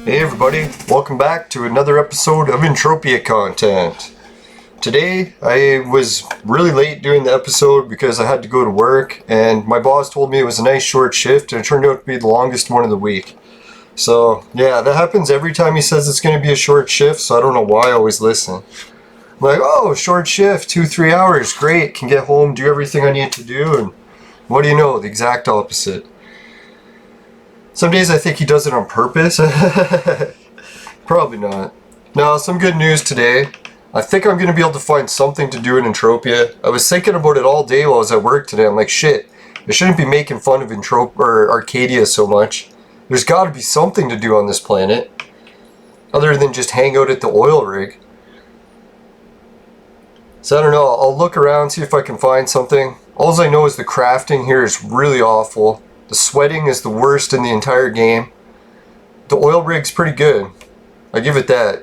Hey everybody, welcome back to another episode of Entropia content. Today I was really late doing the episode because I had to go to work and my boss told me it was a nice short shift and it turned out to be the longest one of the week. So yeah, that happens every time he says it's going to be a short shift, so I don't know why I always listen. I'm like, oh, short shift, 2-3 hours, great, can get home, do everything I need to do, and what do you know, the exact opposite. Some days I think he does it on purpose. Probably not. Now, some good news today. I think I'm going to be able to find something to do in Entropia. I was thinking about it all day while I was at work today. I'm like, shit, I shouldn't be making fun of Arcadia so much. There's got to be something to do on this planet. Other than just hang out at the oil rig. So I don't know, I'll look around, see if I can find something. All I know is the crafting here is really awful. The sweating is the worst in the entire game. The oil rig's pretty good. I give it that.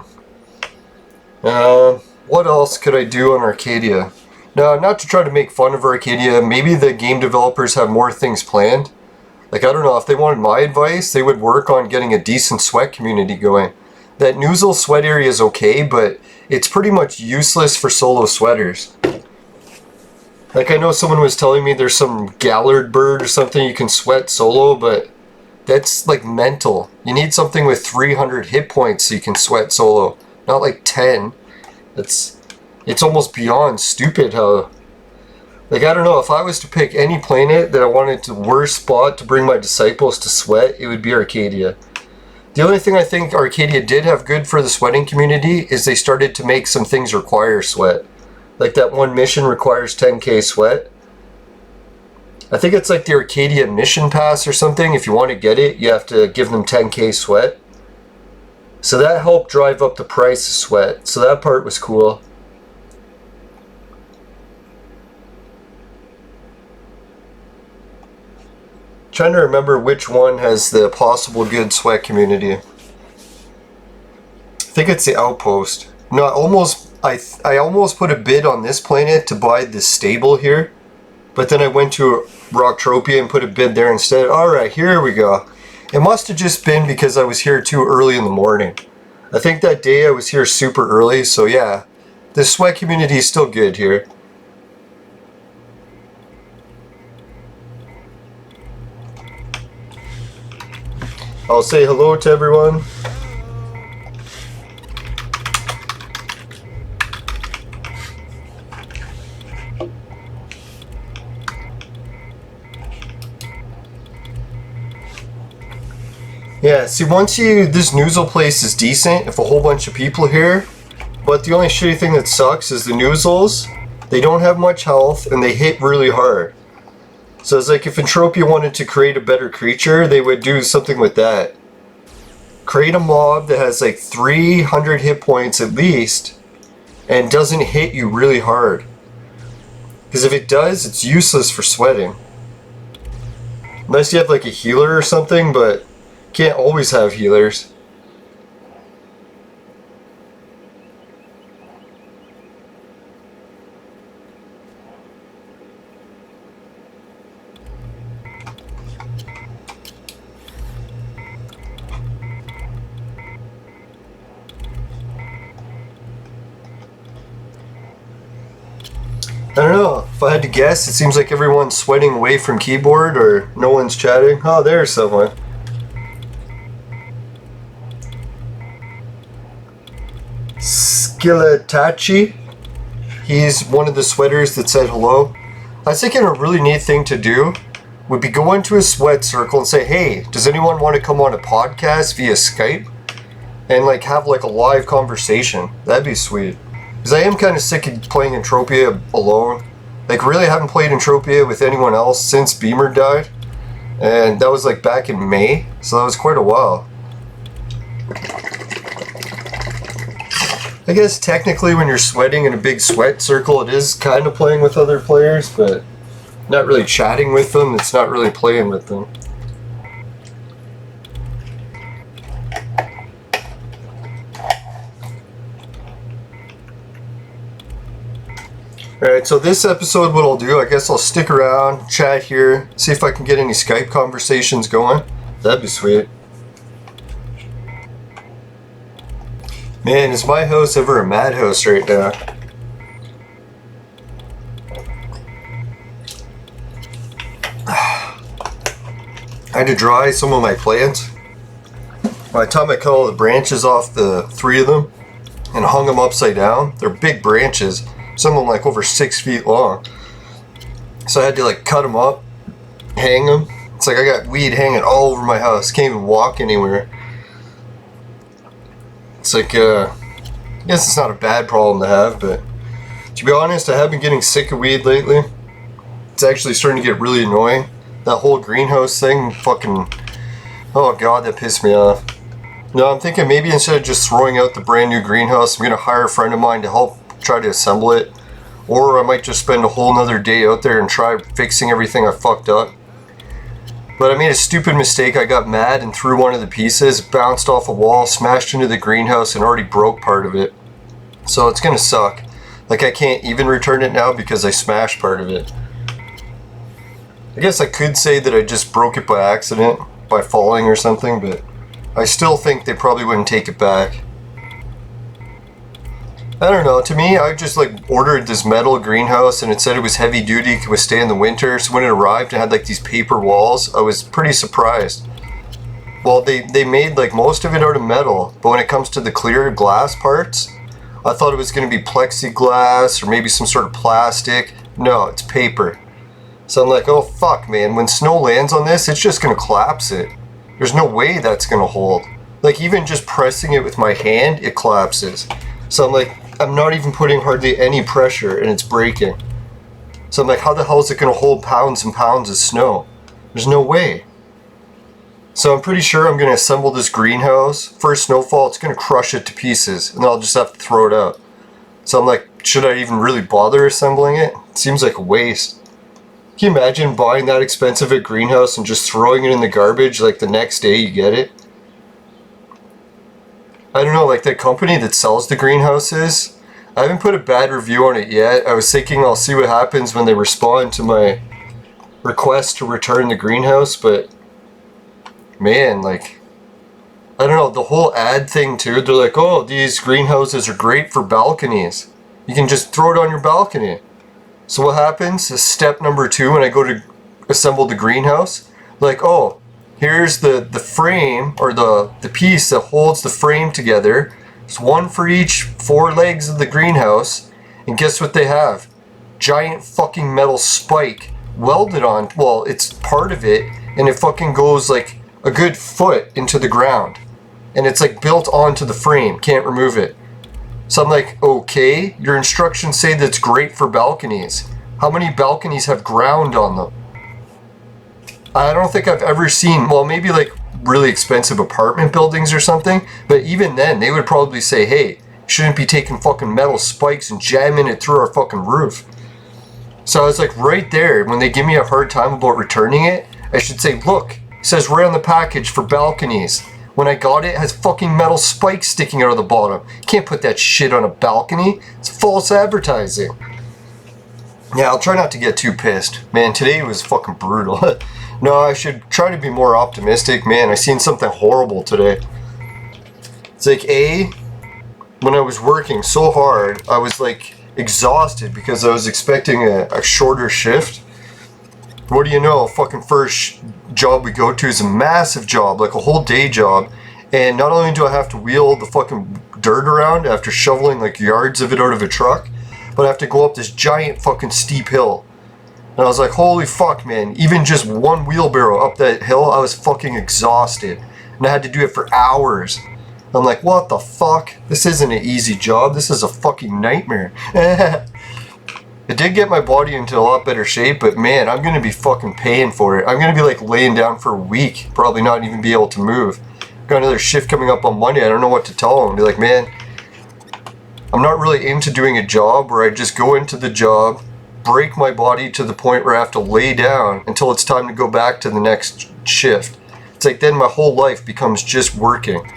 What else could I do on Arcadia? Now, not to try to make fun of Arcadia, maybe the game developers have more things planned. Like, I don't know, if they wanted my advice, they would work on getting a decent sweat community going. That Noozle sweat area is okay, but it's pretty much useless for solo sweaters. Like, I know someone was telling me there's some Gallard bird or something you can sweat solo, but that's like mental. You need something with 300 hit points so you can sweat solo, not like 10. It's almost beyond stupid how... Like, I don't know, if I was to pick any planet that I wanted the worst spot to bring my disciples to sweat, it would be Arcadia. The only thing I think Arcadia did have good for the sweating community is they started to make some things require sweat. Like that one mission requires 10k sweat. I think it's like the Arcadia mission pass or something. If you want to get it, you have to give them 10k sweat. So that helped drive up the price of sweat. So that part was cool. Trying to remember which one has the possible good sweat community. I think it's the Outpost. No, I almost put a bid on this planet to buy this stable here, but then I went to Rocktropia and put a bid there instead. Alright, here we go. It must have just been because I was here too early in the morning. I think that day I was here super early, so yeah. The sweat community is still good here. I'll say hello to everyone. Yeah, see, this Noozle place is decent if a whole bunch of people here, but the only shitty thing that sucks is the Noozles, they don't have much health and they hit really hard. So it's like if Entropia wanted to create a better creature, they would do something with that. Create a mob that has like 300 hit points at least and doesn't hit you really hard. Because if it does, it's useless for sweating. Unless you have like a healer or something, but can't always have healers. I don't know, if I had to guess, it seems like everyone's sweating away from keyboard or no one's chatting. Oh, there's someone. Skilatachi. He's one of the sweaters that said hello. I was thinking a really neat thing to do would be go into a sweat circle and say, hey, does anyone want to come on a podcast via Skype? And like have like a live conversation. That'd be sweet. Because I am kind of sick of playing Entropia alone. Like, really haven't played Entropia with anyone else since Beamer died. And that was like back in May, so that was quite a while. I guess technically when you're sweating in a big sweat circle, it is kind of playing with other players, but not really chatting with them, it's not really playing with them. Alright, so this episode, what I'll do, I guess I'll stick around, chat here, see if I can get any Skype conversations going. That'd be sweet. Man, is my house ever a madhouse right now? I had to dry some of my plants. By the time I cut all the branches off the 3 of them and hung them upside down, they're big branches, some of them like over 6 feet long. So I had to like cut them up, hang them. It's like I got weed hanging all over my house, can't even walk anywhere. It's like, I guess it's not a bad problem to have, but to be honest, I have been getting sick of weed lately. It's actually starting to get really annoying. That whole greenhouse thing, fucking, oh god, that pissed me off. No, I'm thinking maybe instead of just throwing out the brand new greenhouse, I'm gonna hire a friend of mine to help try to assemble it. Or I might just spend a whole nother day out there and try fixing everything I fucked up. But I made a stupid mistake. I got mad and threw one of the pieces, bounced off a wall, smashed into the greenhouse, and already broke part of it. So it's gonna suck. Like I can't even return it now because I smashed part of it. I guess I could say that I just broke it by accident, by falling or something, but I still think they probably wouldn't take it back. I don't know, to me, I just like ordered this metal greenhouse and it said it was heavy duty, could withstand the winter, so when it arrived it had like these paper walls. I was pretty surprised. Well, they made like most of it out of metal, but when it comes to the clear glass parts, I thought it was going to be plexiglass or maybe some sort of plastic. No, it's paper. So I'm like, oh fuck man, when snow lands on this, it's just gonna collapse it. There's no way that's gonna hold. Like even just pressing it with my hand, it collapses. So I'm like, I'm not even putting hardly any pressure and it's breaking. So I'm like, how the hell is it gonna hold pounds and pounds of snow? There's no way. So I'm pretty sure I'm gonna assemble this greenhouse. First snowfall, it's gonna crush it to pieces and I'll just have to throw it out. So I'm like, should I even really bother assembling it? It seems like a waste. Can you imagine buying that expensive a greenhouse and just throwing it in the garbage like the next day you get it? I don't know, like that company that sells the greenhouses, I haven't put a bad review on it yet. I was thinking I'll see what happens when they respond to my request to return the greenhouse, but man, like, I don't know, the whole ad thing too, they're like, oh, these greenhouses are great for balconies. You can just throw it on your balcony. So what happens is step number 2 when I go to assemble the greenhouse, like, oh, here's the frame or the piece that holds the frame together. It's one for each 4 legs of the greenhouse. And guess what they have? Giant fucking metal spike welded on, well, it's part of it, and it fucking goes like a good foot into the ground. And it's like built onto the frame, can't remove it. So I'm like, okay, your instructions say that's great for balconies. How many balconies have ground on them? I don't think I've ever seen, well, maybe like really expensive apartment buildings or something, but even then they would probably say, hey, you shouldn't be taking fucking metal spikes and jamming it through our fucking roof. So I was like, right there, when they give me a hard time about returning it, I should say, look, it says right on the package for balconies. When I got it, it has fucking metal spikes sticking out of the bottom. Can't put that shit on a balcony. It's false advertising. Yeah, I'll try not to get too pissed. Man, today was fucking brutal. No, I should try to be more optimistic. Man, I seen something horrible today. It's like, when I was working so hard, I was like exhausted because I was expecting a shorter shift. What do you know, fucking first job we go to is a massive job, like a whole day job, and not only do I have to wheel the fucking dirt around after shoveling like yards of it out of a truck, but I have to go up this giant fucking steep hill. And I was like, holy fuck man, even just one wheelbarrow up that hill, I was fucking exhausted, and I had to do it for hours. I'm like, what the fuck? This isn't an easy job, this is a fucking nightmare. It did get my body into a lot better shape, but man, I'm gonna be fucking paying for it. I'm gonna be like laying down for a week, probably not even be able to move. Got another shift coming up on Monday, I don't know what to tell them. Be like, man, I'm not really into doing a job where I just go into the job, break my body to the point where I have to lay down until it's time to go back to the next shift. It's like then my whole life becomes just working.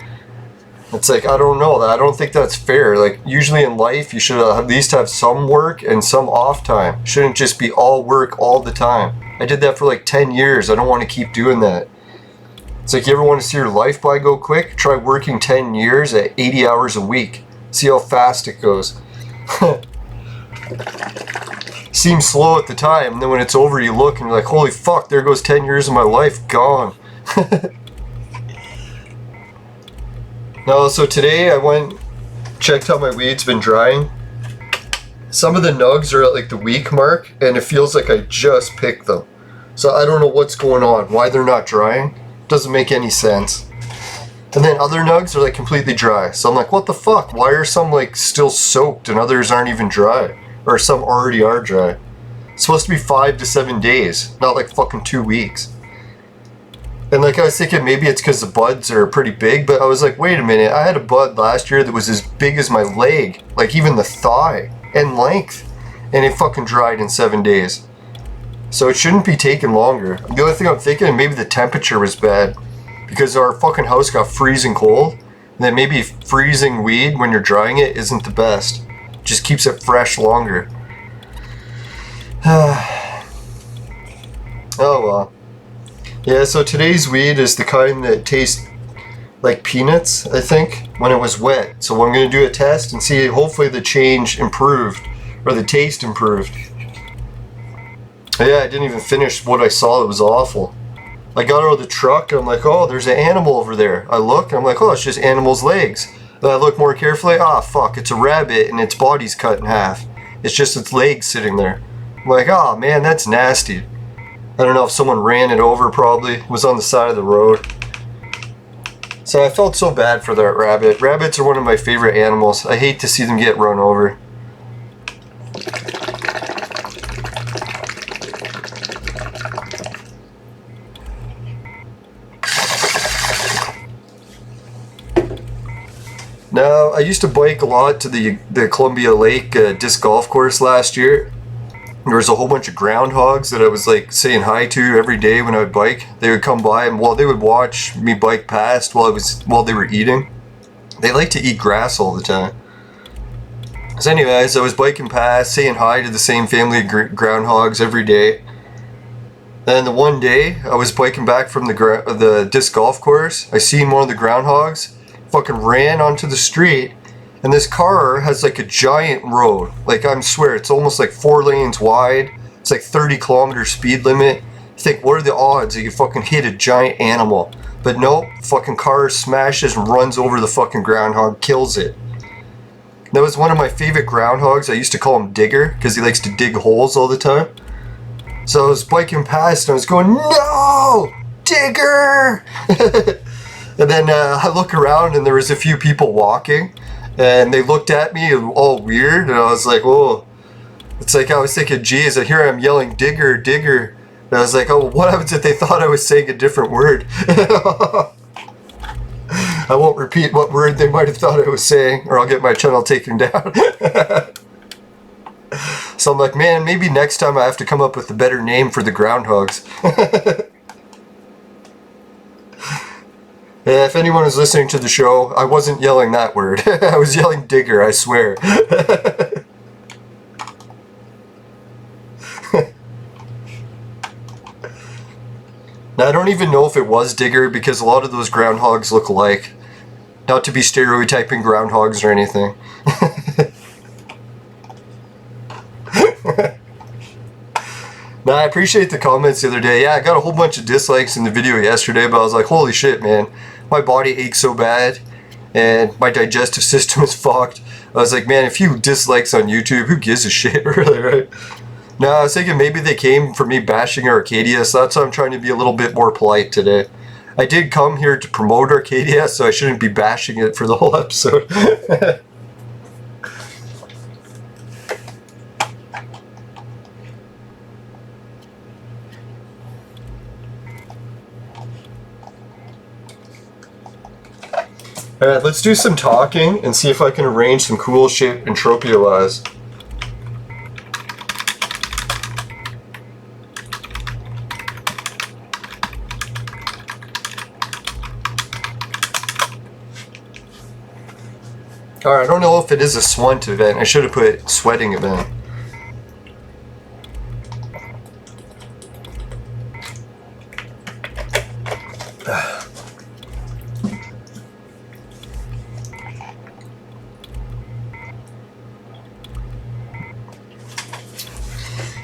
It's like, I don't know, I don't think that's fair. Like, usually in life, you should at least have some work and some off time. Shouldn't just be all work all the time. I did that for like 10 years. I don't want to keep doing that. It's like, you ever want to see your life by go quick? Try working 10 years at 80 hours a week. See how fast it goes. Seems slow at the time, and then when it's over you look and you're like, holy fuck, there goes 10 years of my life gone. No, so today I went, checked how my weed's been drying. Some of the nugs are at like the week mark, and it feels like I just picked them. So I don't know what's going on, why they're not drying. Doesn't make any sense. And then other nugs are like completely dry. So I'm like, what the fuck? Why are some like still soaked and others aren't even dry? Or some already are dry. It's supposed to be 5 to 7 days, not like fucking 2 weeks. And like I was thinking maybe it's because the buds are pretty big, but I was like, wait a minute, I had a bud last year that was as big as my leg, like even the thigh in length, and it fucking dried in 7 days. So it shouldn't be taking longer. The only thing I'm thinking, maybe the temperature was bad, because our fucking house got freezing cold, and then maybe freezing weed when you're drying it isn't the best. Just keeps it fresh longer. Oh well. Yeah, so today's weed is the kind that tastes like peanuts, I think, when it was wet. So I'm going to do a test and see, hopefully the change improved, or the taste improved. Yeah, I didn't even finish what I saw. It was awful. I got out of the truck and I'm like, oh, there's an animal over there. I look and I'm like, oh, it's just animal's legs. Then I look more carefully, ah, fuck, it's a rabbit and its body's cut in half. It's just its legs sitting there. I'm like, oh man, that's nasty. I don't know if someone ran it over, probably. It was on the side of the road. So I felt so bad for that rabbit. Rabbits are one of my favorite animals. I hate to see them get run over. Now, I used to bike a lot to the Columbia Lake disc golf course last year. There was a whole bunch of groundhogs that I was like saying hi to every day when I would bike. They would come by and they would watch me bike past while they were eating. They like to eat grass all the time. So anyways, I was biking past, saying hi to the same family of groundhogs every day. Then the one day I was biking back from the disc golf course, I seen one of the groundhogs fucking ran onto the street, and this car has like a giant road. Like, I swear, it's almost like 4 lanes wide. It's like 30-kilometer speed limit. You think, what are the odds that you fucking hit a giant animal? But nope, fucking car smashes and runs over the fucking groundhog, kills it. That was one of my favorite groundhogs. I used to call him Digger, because he likes to dig holes all the time. So I was biking past and I was going, no! Digger! And then I look around and there was a few people walking, and they looked at me all weird, and I was like, whoa. It's like I was thinking, geez, I hear I'm yelling Digger, Digger. And I was like, oh, what happens if they thought I was saying a different word? I won't repeat what word they might have thought I was saying, or I'll get my channel taken down. So I'm like, man, maybe next time I have to come up with a better name for the groundhogs. If anyone is listening to the show, I wasn't yelling that word. I was yelling Digger, I swear. Now, I don't even know if it was Digger, because a lot of those groundhogs look alike. Not to be stereotyping groundhogs or anything. Now, I appreciate the comments the other day. Yeah, I got a whole bunch of dislikes in the video yesterday, but I was like, holy shit, man. My body aches so bad, and my digestive system is fucked. I was like, man, a few dislikes on YouTube, who gives a shit, really, right? No, I was thinking maybe they came for me bashing Arcadia, so that's why I'm trying to be a little bit more polite today. I did come here to promote Arcadia, so I shouldn't be bashing it for the whole episode. Alright, let's do some talking and see if I can arrange some cool shit Entropia-wise. Alright, I don't know if it is a swunt event. I should have put sweating event.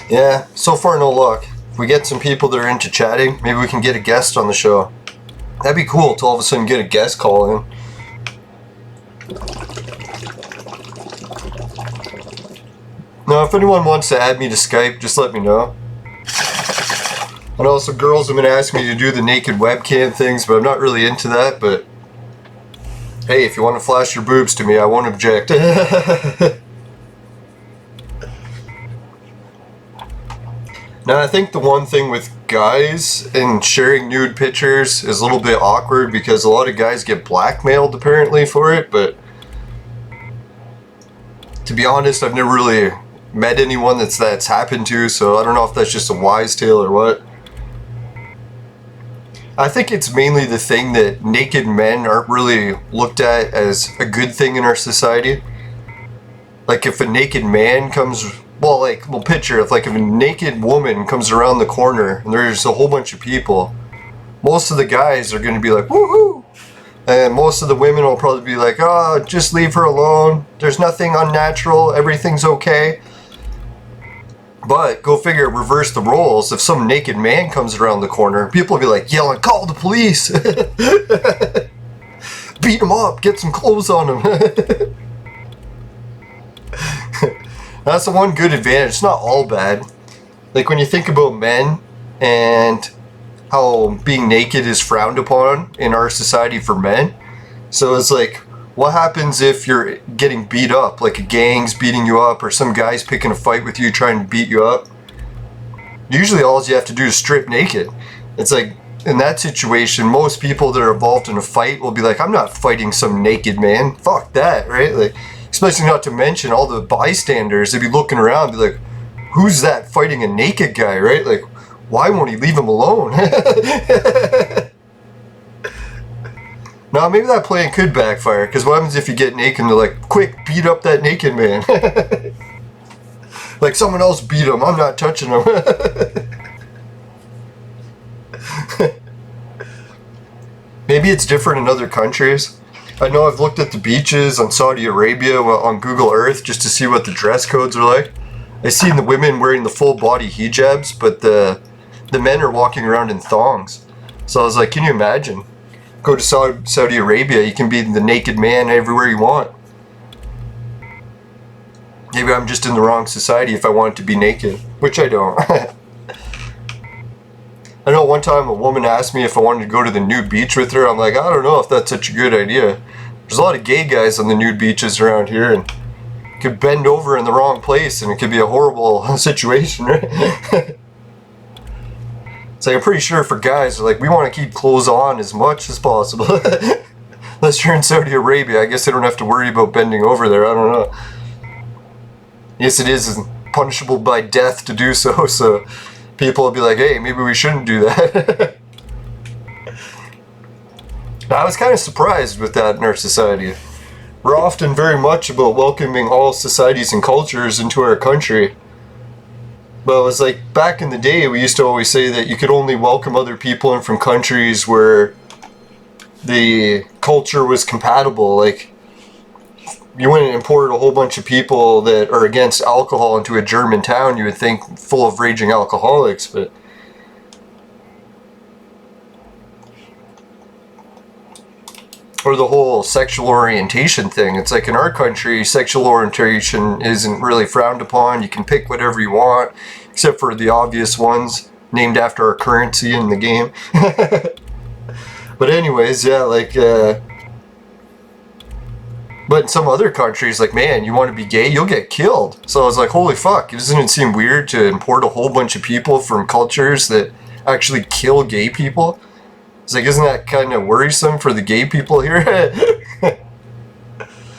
Yeah, so far no luck. If we get some people that are into chatting, maybe we can get a guest on the show. That'd be cool to all of a sudden get a guest call in. Now, if anyone wants to add me to Skype, just let me know. And also, girls have been asking me to do the naked webcam things, but I'm not really into that, but hey, if you want to flash your boobs to me, I won't object. Now, I think the one thing with guys and sharing nude pictures is a little bit awkward because a lot of guys get blackmailed apparently for it, but to be honest, I've never really met anyone that's happened to, so I don't know if that's just a wise tale or what. I think it's mainly the thing that naked men aren't really looked at as a good thing in our society. Like if a naked man comes, well, picture if a naked woman comes around the corner and there's a whole bunch of people, most of the guys are going to be like, woohoo! And most of the women will probably be like, oh, just leave her alone. There's nothing unnatural. Everything's okay. But go figure, reverse the roles. If some naked man comes around the corner, people will be like yelling, call the police. Beat him up. Get some clothes on him. That's the one good advantage. It's not all bad. Like when you think about men and how being naked is frowned upon in our society for men. So it's like, what happens if you're getting beat up, like a gang's beating you up or some guy's picking a fight with you trying to beat you up? Usually all you have to do is strip naked. It's like, in that situation, most people that are involved in a fight will be like, I'm not fighting some naked man. Fuck that, right? Like, especially not to mention all the bystanders. They'd be looking around and be like, who's that fighting a naked guy, right? Like, why won't he leave him alone? Now, maybe that plan could backfire, because what happens if you get naked and they're like, quick, beat up that naked man? Like, someone else beat him, I'm not touching him. Maybe it's different in other countries. I know I've looked at the beaches on Saudi Arabia on Google Earth just to see what the dress codes are like. I've seen the women wearing the full body hijabs, but the men are walking around in thongs. So I was like, can you imagine? Go to Saudi Arabia, you can be the naked man everywhere you want. Maybe I'm just in the wrong society if I want to be naked, which I don't. I know one time a woman asked me if I wanted to go to the nude beach with her. I'm like, I don't know if that's such a good idea. There's a lot of gay guys on the nude beaches around here, and could bend over in the wrong place and it could be a horrible situation, right? So I'm pretty sure for guys, like, we want to keep clothes on as much as possible. Unless you're in Saudi Arabia, I guess they don't have to worry about bending over there, I don't know. Yes, it is punishable by death to do so, so people will be like, hey, maybe we shouldn't do that. I was kind of surprised with that in our society. We're often very much about welcoming all societies and cultures into our country. But it was like, back in the day, we used to always say that you could only welcome other people in from countries where the culture was compatible. Like, you wouldn't import a whole bunch of people that are against alcohol into a German town, you would think, full of raging alcoholics, but or the whole sexual orientation thing. It's like in our country, sexual orientation isn't really frowned upon. You can pick whatever you want, except for the obvious ones named after our currency in the game. But anyways, yeah, like, but in some other countries, like, man, you want to be gay, you'll get killed. So I was like, holy fuck, doesn't it seem weird to import a whole bunch of people from cultures that actually kill gay people? It's like, isn't that kind of worrisome for the gay people here?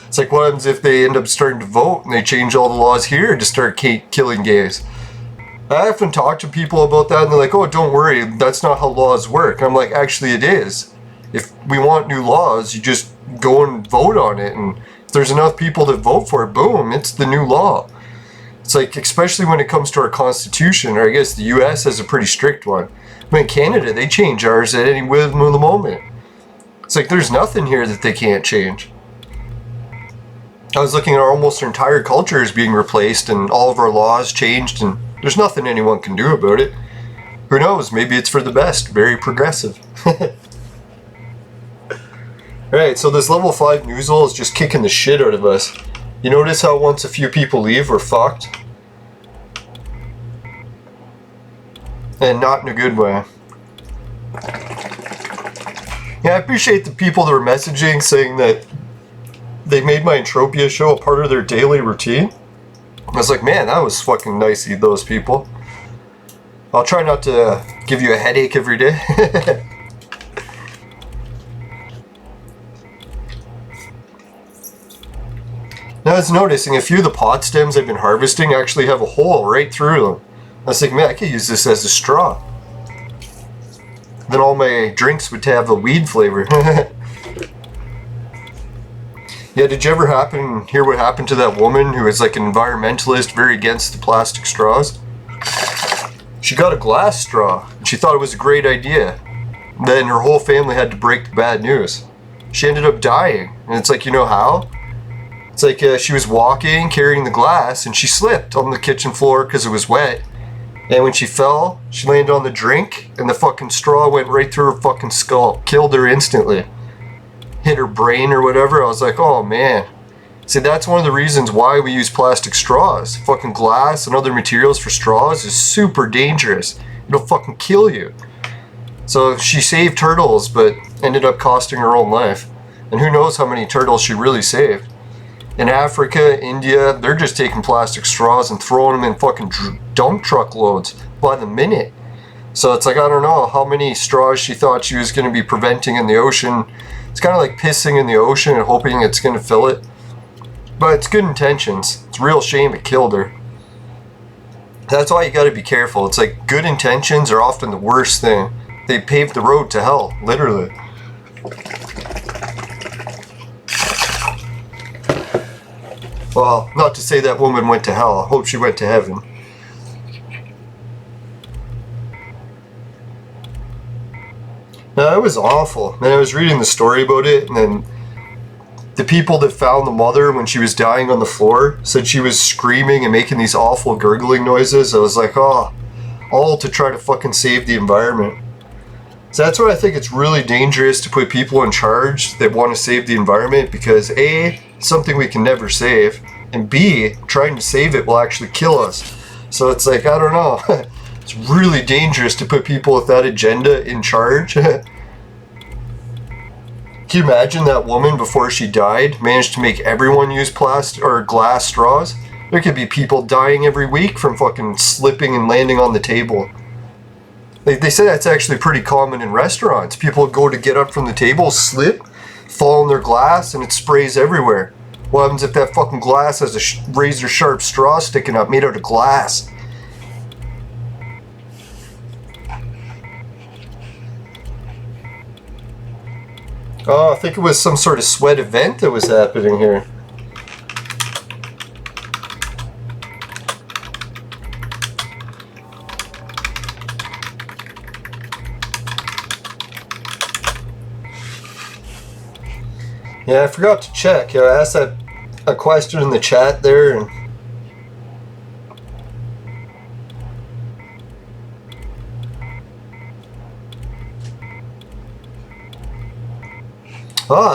It's like, what happens if they end up starting to vote and they change all the laws here to start killing gays? I often talk to people about that and they're like, oh, don't worry, that's not how laws work. And I'm like, actually it is. If we want new laws, you just go and vote on it, and if there's enough people that vote for it, boom, it's the new law. It's like, especially when it comes to our constitution, or I guess the US has a pretty strict one. But in Canada, they change ours at any whim of the moment. It's like, there's nothing here that they can't change. I was looking at almost our entire culture is being replaced and all of our laws changed, and There's nothing anyone can do about it. Who knows, maybe it's for the best. Very progressive. Alright, so this level 5 Noozle is just kicking the shit out of us. You notice how once a few people leave, we're fucked? And not in a good way. Yeah, I appreciate the people that were messaging saying that they made my Entropia show a part of their daily routine. I was like, man, that was fucking nice of those people. I'll try not to give you a headache every day. Now I was noticing a few of the pot stems I've been harvesting actually have a hole right through them. I was like, man, I could use this as a straw. Then all my drinks would have a weed flavor. Yeah, did you ever hear what happened to that woman who was like an environmentalist, very against the plastic straws? She got a glass straw, and she thought it was a great idea. Then her whole family had to break the bad news. She ended up dying, and it's like, you know how? It's like she was walking, carrying the glass, and she slipped on the kitchen floor because it was wet. And when she fell, she landed on the drink, and the fucking straw went right through her fucking skull. Killed her instantly. Hit her brain or whatever. I was like, oh man. See, that's one of the reasons why we use plastic straws. Fucking glass and other materials for straws is super dangerous. It'll fucking kill you. So she saved turtles, but ended up costing her own life. And who knows how many turtles she really saved. In Africa, India, they're just taking plastic straws and throwing them in fucking dump truck loads by the minute. So it's like, I don't know how many straws she thought she was going to be preventing in the ocean. It's kind of like pissing in the ocean and hoping it's going to fill it. But it's good intentions. It's a real shame it killed her. That's why you got to be careful. It's like good intentions are often the worst thing. They paved the road to hell, literally. Well, not to say that woman went to hell. I hope she went to heaven. No, it was awful. And I was reading the story about it, and then the people that found the mother when she was dying on the floor said she was screaming and making these awful gurgling noises. I was like, oh, all to try to fucking save the environment. So that's why I think it's really dangerous to put people in charge that want to save the environment, because A, something we can never save, and B, trying to save it will actually kill us. So it's like, I don't know. It's really dangerous to put people with that agenda in charge. Can you imagine that woman before she died managed to make everyone use plastic or glass straws? There could be people dying every week from fucking slipping and landing on the table. They say that's actually pretty common in restaurants. People go to get up from the table, slip, fall on their glass, and it sprays everywhere. What happens if that fucking glass has a razor sharp straw sticking up made out of glass? Oh, I think it was some sort of sweat event that was happening here. Yeah, I forgot to check. I asked a question in the chat there, and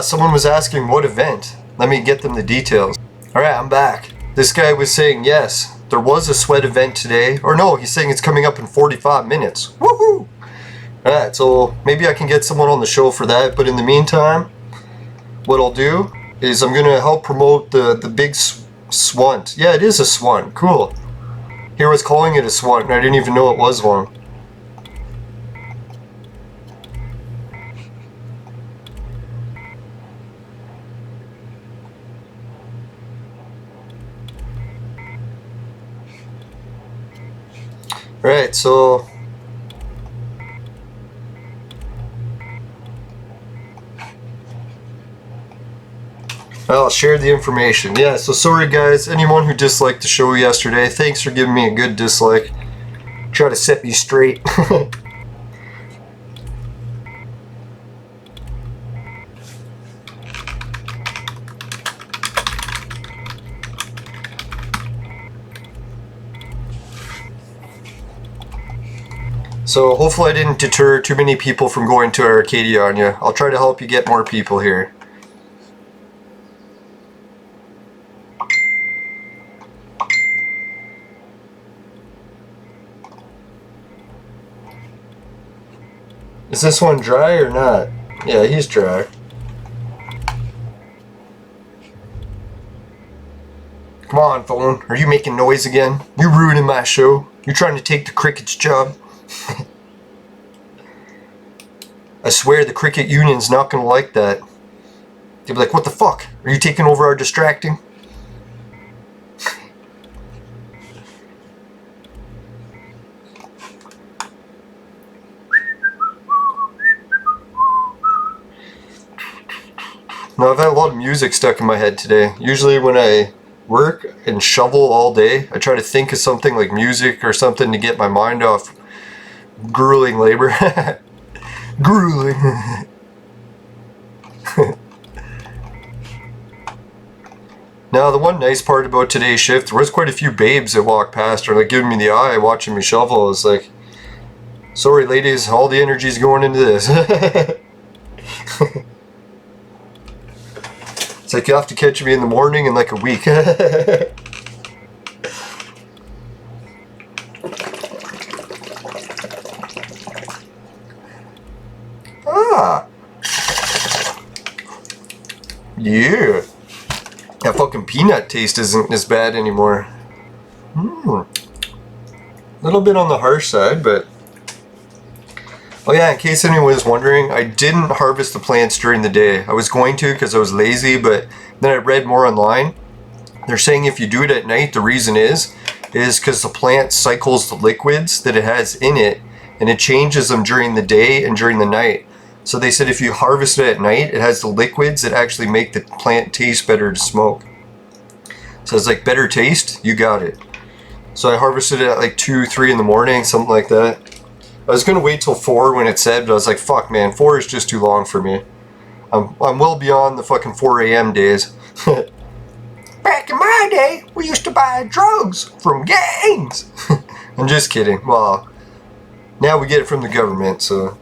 someone was asking what event. Let me get them the details. Alright, I'm back. This guy was saying yes, there was a sweat event today. Or no, he's saying it's coming up in 45 minutes. Woohoo! Alright, so maybe I can get someone on the show for that, but in the meantime, what I'll do is I'm going to help promote the big swunt. Yeah, it is a swunt. Cool. Here I was calling it a swunt, and I didn't even know it was one. Right, so I'll share the information. Yeah, so sorry guys, anyone who disliked the show yesterday, thanks for giving me a good dislike. Try to set me straight. So hopefully I didn't deter too many people from going to Arcadia on you. I'll try to help you get more people here. Is this one dry or not? Yeah, he's dry. Come on, phone. Are you making noise again? You're ruining my show. You're trying to take the cricket's job. I swear the cricket union's not gonna like that. They'll be like, what the fuck? Are you taking over our distracting? No, I've had a lot of music stuck in my head today. Usually when I work and shovel all day, I try to think of something like music or something to get my mind off grueling labor. Grueling. Now, the one nice part about today's shift, there was quite a few babes that walked past or like giving me the eye watching me shovel. I was like, sorry ladies, all the energy's going into this. It's like you have to catch me in the morning in like a week. Ah. Yeah. That fucking peanut taste isn't as bad anymore. A little bit on the harsh side, but... Oh yeah, in case anyone was wondering, I didn't harvest the plants during the day. I was going to because I was lazy, but then I read more online. They're saying if you do it at night, the reason is because the plant cycles the liquids that it has in it, and it changes them during the day and during the night. So they said if you harvest it at night, it has the liquids that actually make the plant taste better to smoke. So it's like better taste, you got it. So I harvested it at like 2, 3 in the morning, something like that. I was gonna wait till 4 when it said, but I was like, fuck man, 4 is just too long for me. I'm well beyond the fucking 4 a.m. days. Back in my day, we used to buy drugs from gangs. I'm just kidding. Well, now we get it from the government, so.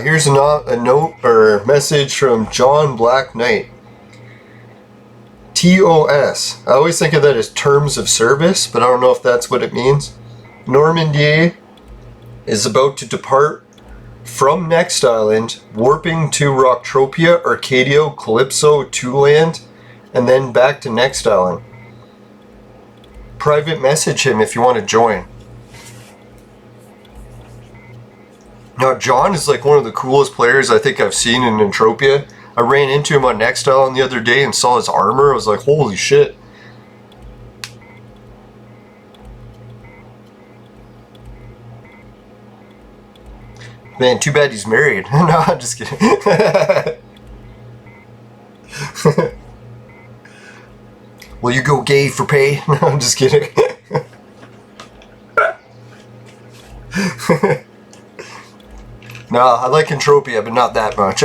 Here's a note or message from John Black Knight. TOS. I always think of that as terms of service, but I don't know if that's what it means. Normandy is about to depart from Next Island, warping to Rocktropia, Arcadia, Calypso, Two-Land, and then back to Next Island. Private message him if you want to join. Now, John is like one of the coolest players I think I've seen in Entropia. I ran into him on Next Island the other day and saw his armor. I was like, holy shit. Man, too bad he's married. No, I'm just kidding. Will you go gay for pay? No, I'm just kidding. No, I like Entropia, but not that much.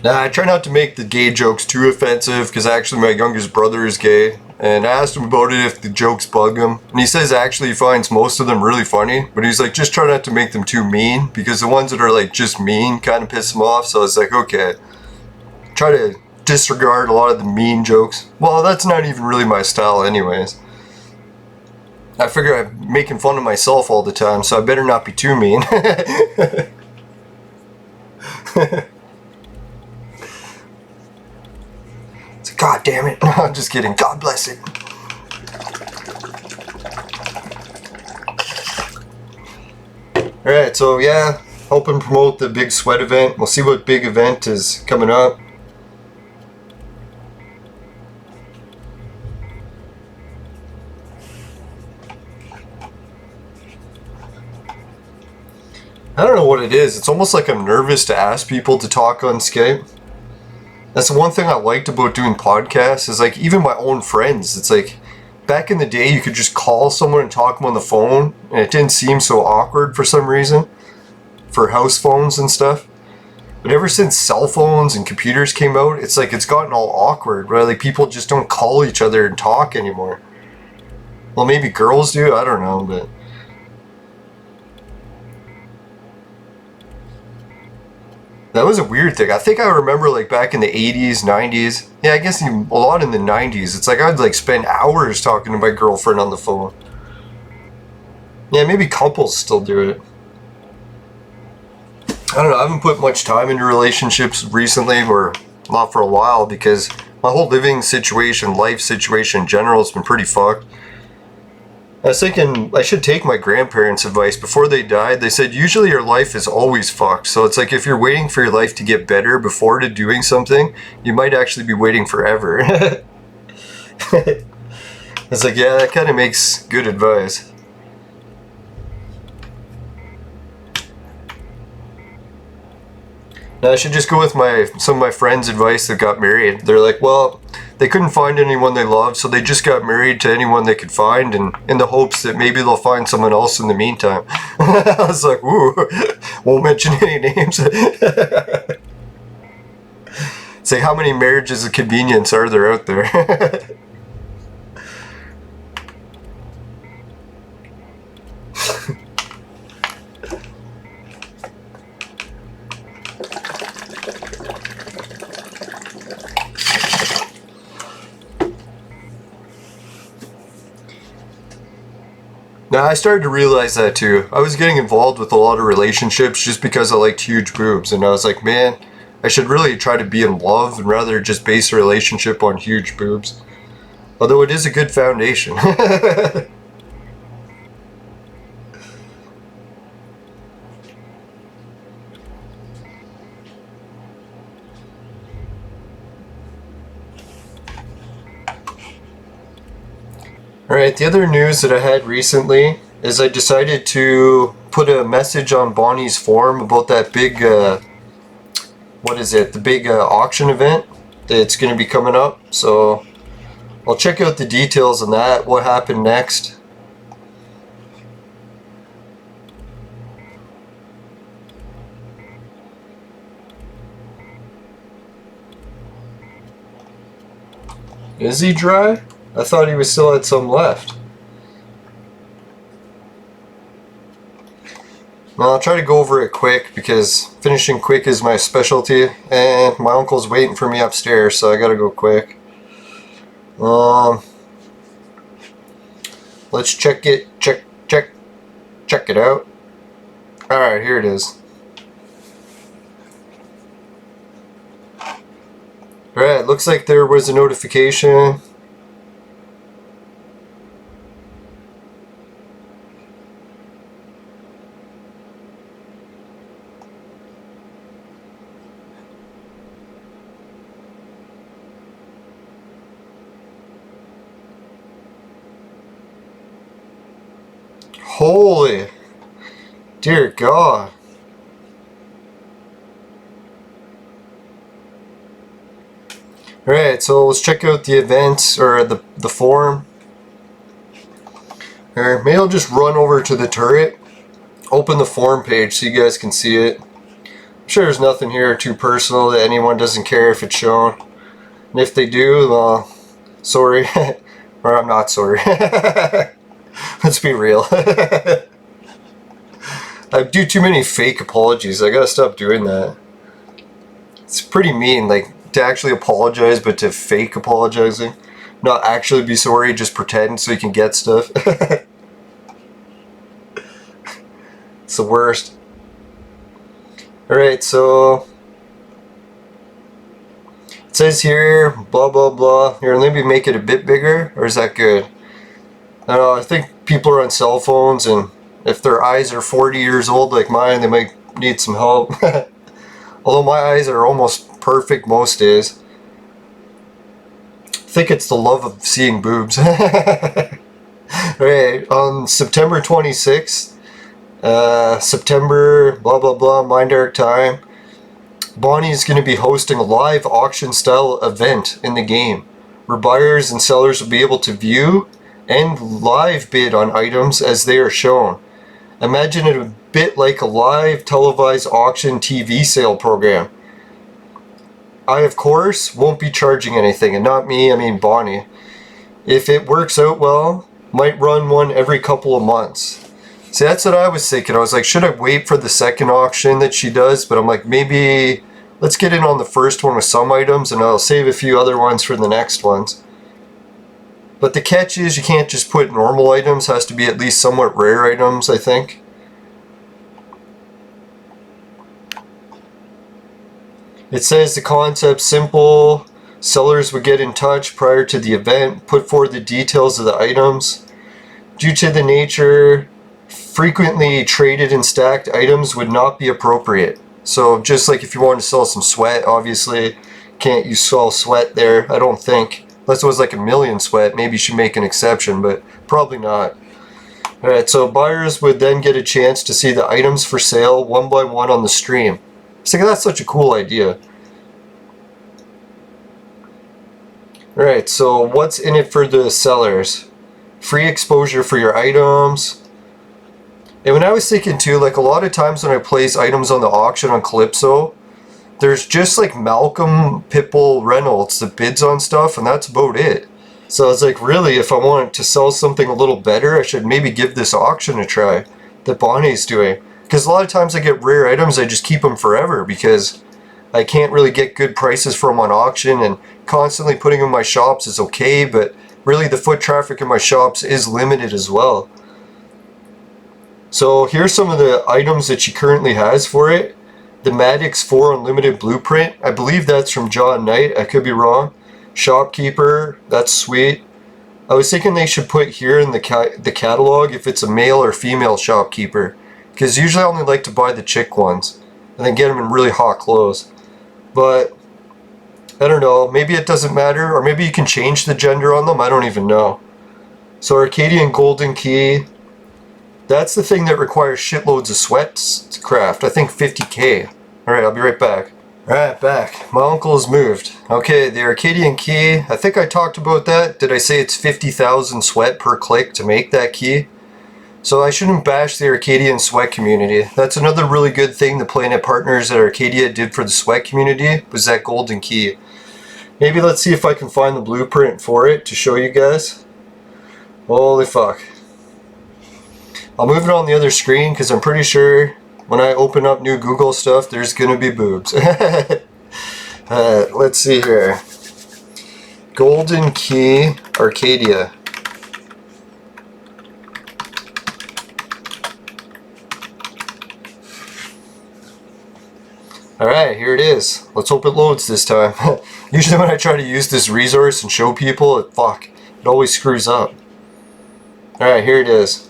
Nah, I try not to make the gay jokes too offensive because actually my youngest brother is gay, and I asked him about it if the jokes bug him, and he says actually he finds most of them really funny, but he's like, just try not to make them too mean because the ones that are like just mean kind of piss him off. So it's like, okay, try to disregard a lot of the mean jokes. Well, that's not even really my style anyways. I figure I'm making fun of myself all the time, so I better not be too mean. God damn it. No, I'm just kidding. God bless it. Alright, so yeah, helping promote the big sweat event. We'll see what big event is coming up. I don't know what it is. It's almost like I'm nervous to ask people to talk on Skype. That's the one thing I liked about doing podcasts is like even my own friends, it's like back in the day, you could just call someone and talk to them on the phone, and it didn't seem so awkward for some reason, for house phones and stuff. But ever since cell phones and computers came out, it's like it's gotten all awkward, right? Like people just don't call each other and talk anymore. Well, maybe girls do, I don't know, but... That was a weird thing. I think I remember like back in the 80s, 90s. Yeah, I guess even a lot in the 90s. It's like I'd like spend hours talking to my girlfriend on the phone. Yeah, maybe couples still do it. I don't know, I haven't put much time into relationships recently, or not for a while, because my whole living situation, life situation in general has been pretty fucked. I was thinking I should take my grandparents' advice. Before they died, they said usually your life is always fucked. So it's like if you're waiting for your life to get better before to doing something, you might actually be waiting forever. It's like, yeah, that kind of makes good advice. Now I should just go with some of my friends' advice that got married. They're like, well, they couldn't find anyone they loved, so they just got married to anyone they could find, and in the hopes that maybe they'll find someone else in the meantime. I was like, ooh, won't mention any names. Say, how many marriages of convenience are there out there? Now, I started to realize that too. I was getting involved with a lot of relationships just because I liked huge boobs, and I was like, man, I should really try to be in love and rather just base a relationship on huge boobs. Although it is a good foundation. Alright, the other news that I had recently is I decided to put a message on Bonnie's forum about that big, what is it, the big auction event that's going to be coming up. So I'll check out the details on that, what happened next. Is he dry? I thought he still had some left. Now I'll try to go over it quick because finishing quick is my specialty, and my uncle's waiting for me upstairs, so I gotta go quick. Let's check it out. Alright, here it is. Alright, looks like there was a notification. Holy, dear God. Alright, so let's check out the events, or the forum. Alright, maybe I'll just run over to the turret, open the forum page so you guys can see it. I'm sure there's nothing here too personal that anyone doesn't care if it's shown. And if they do, well, sorry. Or I'm not sorry. Let's be real. I do too many fake apologies. I gotta stop doing that. It's pretty mean, like, to actually apologize, but to fake apologizing. Not actually be sorry, just pretend so you can get stuff. It's the worst. Alright, so... it says here, blah blah blah. Here, let me make it a bit bigger, or is that good? I don't know, I think people are on cell phones, and if their eyes are 40 years old like mine, they might need some help. Although my eyes are almost perfect most days. I think it's the love of seeing boobs. Right, on September 26th, September blah blah blah, My Dark Time, Bonnie's going to be hosting a live auction style event in the game, where buyers and sellers will be able to view and live bid on items as they are shown. Imagine it a bit like a live televised auction TV sale program. I, of course, won't be charging anything, and not me, I mean Bonnie. If it works out well, might run one every couple of months. See, that's what I was thinking. I was like, should I wait for the second auction that she does? But I'm like, maybe let's get in on the first one with some items, and I'll save a few other ones for the next ones. But the catch is you can't just put normal items, has to be at least somewhat rare items, I think. It says the concept's simple. Sellers would get in touch prior to the event, put forward the details of the items. Due to the nature, frequently traded and stacked items would not be appropriate. So just like if you want to sell some sweat, obviously can't you sell sweat there, I don't think. Unless it was like a million sweat, maybe you should make an exception, but probably not. Alright, so buyers would then get a chance to see the items for sale one by one on the stream. I think that's such a cool idea. Alright, so what's in it for the sellers? Free exposure for your items. And when I was thinking too, like a lot of times when I place items on the auction on Calypso, there's just like Malcolm Pitbull Reynolds that bids on stuff, and that's about it. So I was like, really, if I want to sell something a little better, I should maybe give this auction a try that Bonnie's doing. Because a lot of times I get rare items, I just keep them forever because I can't really get good prices for them on auction, and constantly putting them in my shops is okay, but really the foot traffic in my shops is limited as well. So here's some of the items that she currently has for it. The Maddox 4 Unlimited Blueprint, I believe that's from John Knight, I could be wrong. Shopkeeper, that's sweet. I was thinking they should put here in the catalog if it's a male or female shopkeeper, because usually I only like to buy the chick ones and then get them in really hot clothes. But I don't know, maybe it doesn't matter, or maybe you can change the gender on them, I don't even know. So Arcadian Golden Key, that's the thing that requires shitloads of sweat to craft, I think 50k. Alright, I'll be right back. Alright, back. My uncle has moved. Okay, the Arcadian key, I think I talked about that. Did I say it's 50,000 sweat per click to make that key? So I shouldn't bash the Arcadian sweat community. That's another really good thing the Planet Partners at Arcadia did for the sweat community, was that golden key. Maybe let's see if I can find the blueprint for it to show you guys. Holy fuck. I'll move it on the other screen because I'm pretty sure when I open up new Google stuff, there's gonna be boobs. Let's see here. Golden Key Arcadia. Alright, here it is. Let's hope it loads this time. Usually when I try to use this resource and show people, it always screws up. Alright, here it is.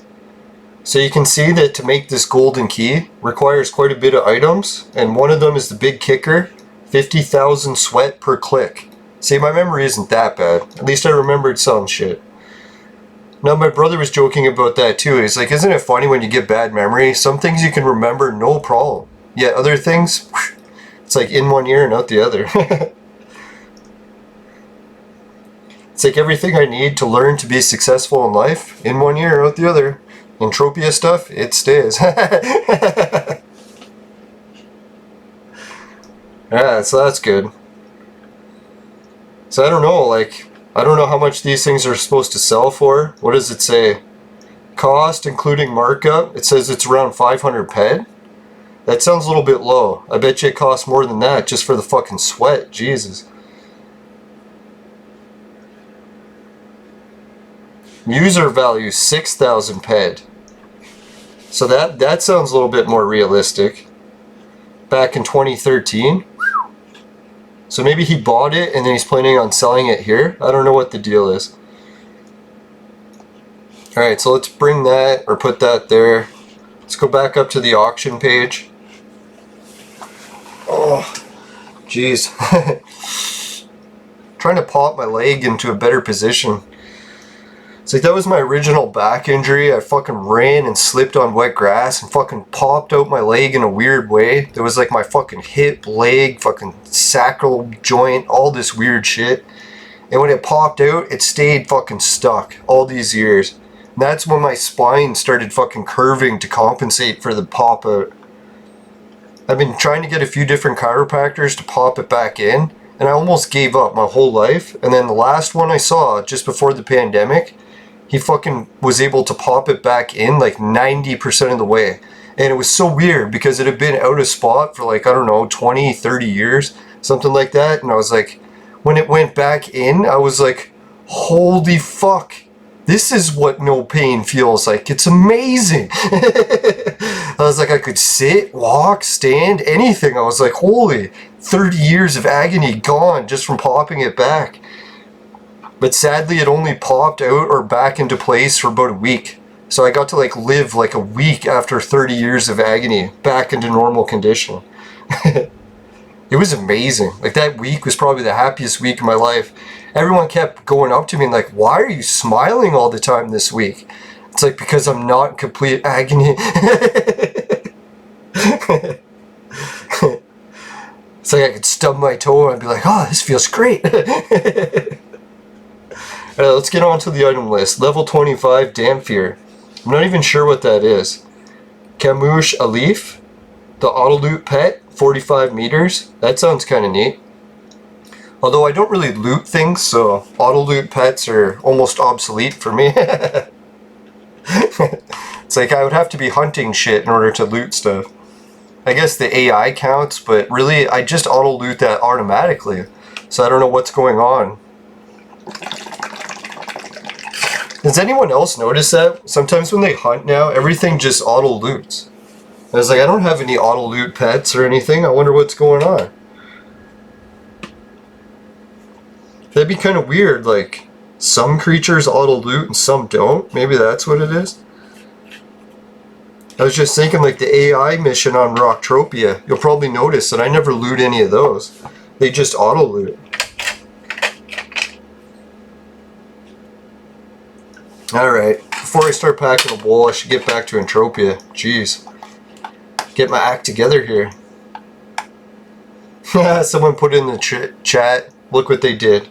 So you can see that to make this golden key requires quite a bit of items, and one of them is the big kicker, 50,000 sweat per click. See, my memory isn't that bad. At least I remembered some shit. Now my brother was joking about that too. He's like, isn't it funny when you get bad memory? Some things you can remember no problem. Yet other things, it's like in one ear and out the other. It's like everything I need to learn to be successful in life, in one ear, out the other. Entropia stuff, it stays. Yeah, so that's good. So I don't know, I don't know how much these things are supposed to sell for. What does it say? Cost, including markup, it says it's around 500 ped. That sounds a little bit low. I bet you it costs more than that just for the fucking sweat, Jesus. User value 6,000 ped. So that sounds a little bit more realistic. Back in 2013. So maybe he bought it and then he's planning on selling it here. I don't know what the deal is. Alright, so let's bring that or put that there. Let's go back up to the auction page. Oh, jeez. Trying to pop my leg into a better position. It's like that was my original back injury. I fucking ran and slipped on wet grass and fucking popped out my leg in a weird way. There was like my fucking hip, leg, fucking sacral joint, all this weird shit. And when it popped out, it stayed fucking stuck all these years. And that's when my spine started fucking curving to compensate for the pop out. I've been trying to get a few different chiropractors to pop it back in, and I almost gave up my whole life. And then the last one I saw just before the pandemic, he fucking was able to pop it back in like 90% of the way. And it was so weird because it had been out of spot for like, I don't know, 20, 30 years, something like that. And I was like, when it went back in, I was like, holy fuck. This is what no pain feels like. It's amazing. I was like, I could sit, walk, stand, anything. I was like, holy, 30 years of agony gone just from popping it back. But sadly, it only popped out or back into place for about a week. So I got to like live like a week after 30 years of agony back into normal condition. It was amazing. Like that week was probably the happiest week of my life. Everyone kept going up to me and like, why are you smiling all the time this week? It's like, because I'm not in complete agony. It's like I could stub my toe and I'd be like, oh, this feels great. Alright, let's get on to the item list. Level 25, Damphir. I'm not even sure what that is. Camouche Alif. The Auto Loot Pet, 45 meters. That sounds kind of neat. Although I don't really loot things, so auto loot pets are almost obsolete for me. It's like I would have to be hunting shit in order to loot stuff. I guess the AI counts, but really I just auto loot that automatically. So I don't know what's going on. Does anyone else notice that? Sometimes when they hunt now, everything just auto loots. I was like, I don't have any auto loot pets or anything. I wonder what's going on. That'd be kind of weird, like some creatures auto loot and some don't. Maybe that's what it is. I was just thinking like the AI mission on Rocktropia. You'll probably notice that I never loot any of those. They just auto loot. Alright, before I start packing a bowl, I should get back to Entropia. Jeez. Get my act together here. Someone put in the chat, look what they did.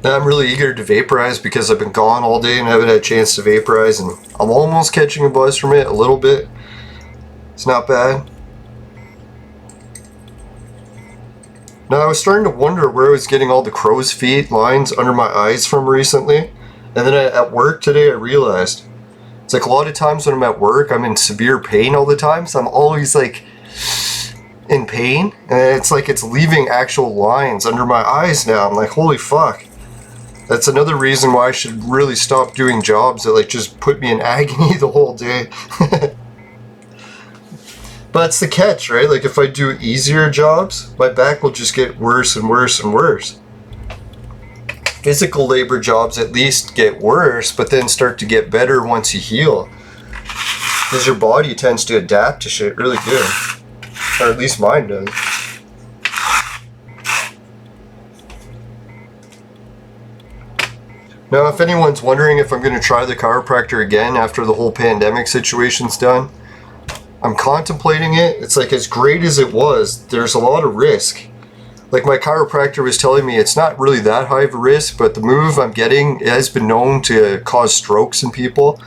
Now I'm really eager to vaporize because I've been gone all day and haven't had a chance to vaporize, and I'm almost catching a buzz from it a little bit. It's not bad. Now I was starting to wonder where I was getting all the crow's feet lines under my eyes from recently, and then at work today I realized it's like a lot of times when I'm at work I'm in severe pain all the time, so I'm always like in pain, and it's like it's leaving actual lines under my eyes now. I'm like, holy fuck. That's another reason why I should really stop doing jobs that like just put me in agony the whole day. But it's the catch, right? Like if I do easier jobs, my back will just get worse and worse and worse. Physical labor jobs at least get worse, but then start to get better once you heal. Because your body tends to adapt to shit really good. Or at least mine does. Now, if anyone's wondering if I'm going to try the chiropractor again after the whole pandemic situation's done, I'm contemplating it. It's like, as great as it was, there's a lot of risk. Like my chiropractor was telling me it's not really that high of a risk, but the move I'm getting has been known to cause strokes in people.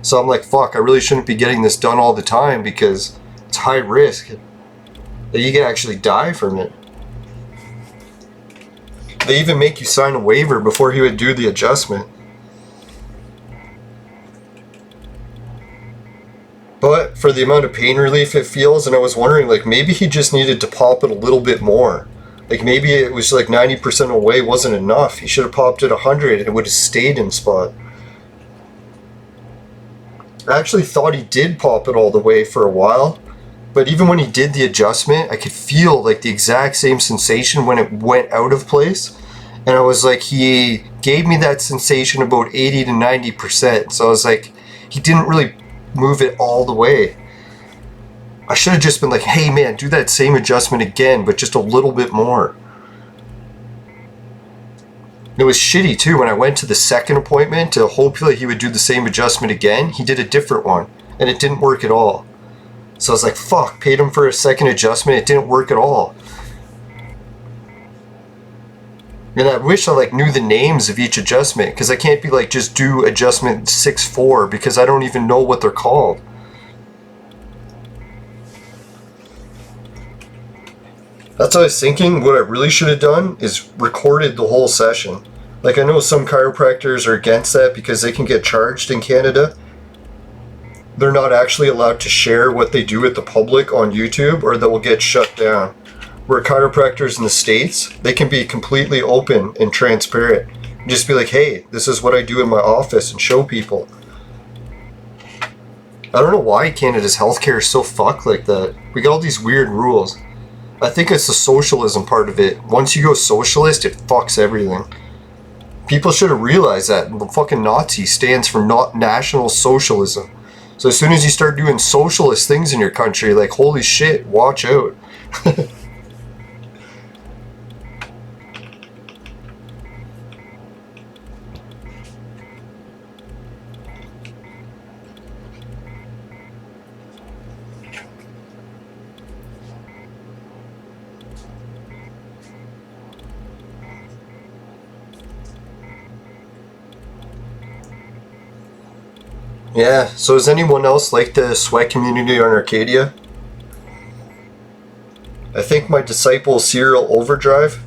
So I'm like, fuck, I really shouldn't be getting this done all the time because it's high risk that you can actually die from it. They even make you sign a waiver before he would do the adjustment. But for the amount of pain relief it feels, and I was wondering, like, maybe he just needed to pop it a little bit more. Like, maybe it was like 90% away wasn't enough. He should have popped it 100 and it would have stayed in spot. I actually thought he did pop it all the way for a while. But even when he did the adjustment, I could feel like the exact same sensation when it went out of place. And I was like, he gave me that sensation about 80 to 90%. So I was like, he didn't really move it all the way. I should have just been like, hey man, do that same adjustment again, but just a little bit more. It was shitty too. When I went to the second appointment to hopefully he would do the same adjustment again, he did a different one and it didn't work at all. So I was like, fuck, paid him for a second adjustment, it didn't work at all. And I wish I like knew the names of each adjustment, because I can't be like just do adjustment 6-4 because I don't even know what they're called. That's what I was thinking. What I really should have done is recorded the whole session. Like, I know some chiropractors are against that because they can get charged in Canada. They're not actually allowed to share what they do with the public on YouTube, or they will get shut down. Where chiropractors in the States, they can be completely open and transparent. Just be like, hey, this is what I do in my office, and show people. I don't know why Canada's healthcare is so fucked like that. We got all these weird rules. I think it's the socialism part of it. Once you go socialist, it fucks everything. People should have realized that. The fucking Nazi stands for not National Socialism. So as soon as you start doing socialist things in your country, like, holy shit, watch out. Yeah, so does anyone else like the sweat community on Arcadia? I think my disciple Serial Overdrive,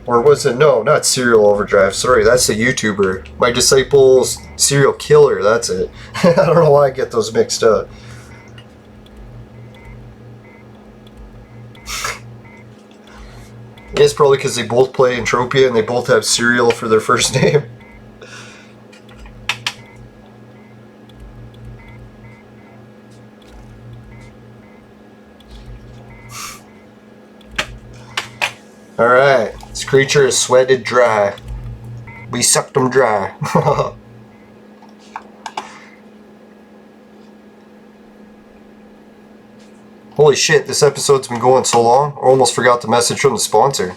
or was it, no, not Serial Overdrive, sorry, that's a YouTuber. My disciple's Serial Killer, that's it. I don't know why I get those mixed up. I guess probably because they both play Entropia and they both have Serial for their first name. Alright, this creature is sweated dry. We sucked him dry. Holy shit, this episode's been going so long, I almost forgot the message from the sponsor.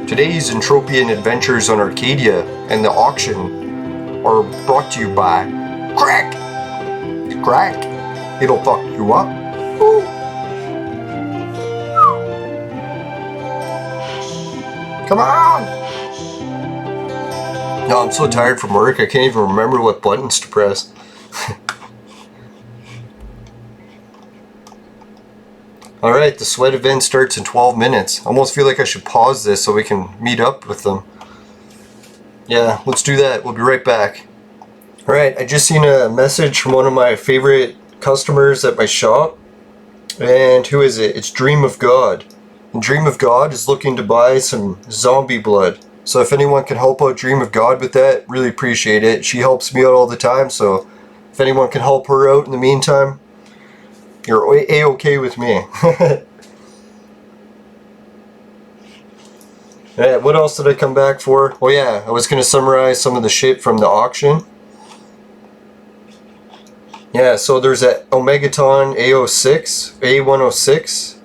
Today's Entropian adventures on Arcadia and the auction are brought to you by Crack! Crack! It'll fuck you up. Woo. Come on! No, I'm so tired from work, I can't even remember what buttons to press. Alright, the sweat event starts in 12 minutes. I almost feel like I should pause this so we can meet up with them. Yeah, let's do that. We'll be right back. Alright, I just seen a message from one of my favorite customers at my shop. And who is it? It's Dream of God. And Dream of God is looking to buy some zombie blood. So if anyone can help out Dream of God with that, really appreciate it. She helps me out all the time, so if anyone can help her out in the meantime, you're A-okay with me. Alright, what else did I come back for? Oh yeah, I was going to summarize some of the shit from the auction. Yeah, so there's that Omegaton A06, A106.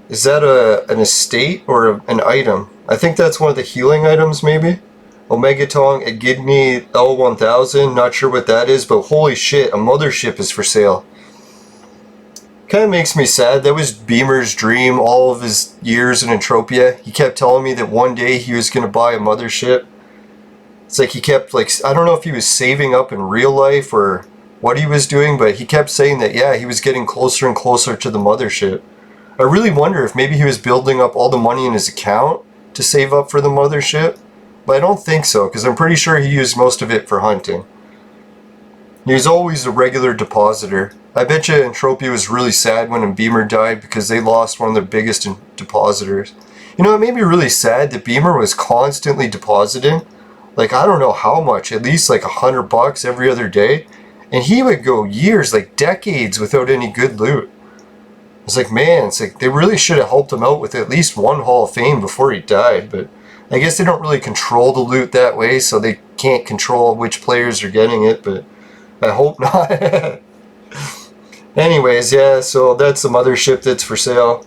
Is that an estate or an item? I think that's one of the healing items, maybe? Omegaton Agidni L1000, not sure what that is, but holy shit, a mothership is for sale. Kind of makes me sad. That was Beamer's dream all of his years in Entropia. He kept telling me that one day he was going to buy a mothership. It's like he kept, like, I don't know if he was saving up in real life or what he was doing, but he kept saying that, yeah, he was getting closer and closer to the mothership. I really wonder if maybe he was building up all the money in his account to save up for the mothership. But I don't think so, because I'm pretty sure he used most of it for hunting. He was always a regular depositor. I bet you Entropia was really sad when Beamer died because they lost one of their biggest depositors. You know, it made me really sad that Beamer was constantly depositing. Like, I don't know how much, at least like $100 every other day. And he would go years, like decades, without any good loot. It's like, man, it's like they really should have helped him out with at least one Hall of Fame before he died. But I guess they don't really control the loot that way, so they can't control which players are getting it, but I hope not. Anyways, yeah, so that's the mothership that's for sale.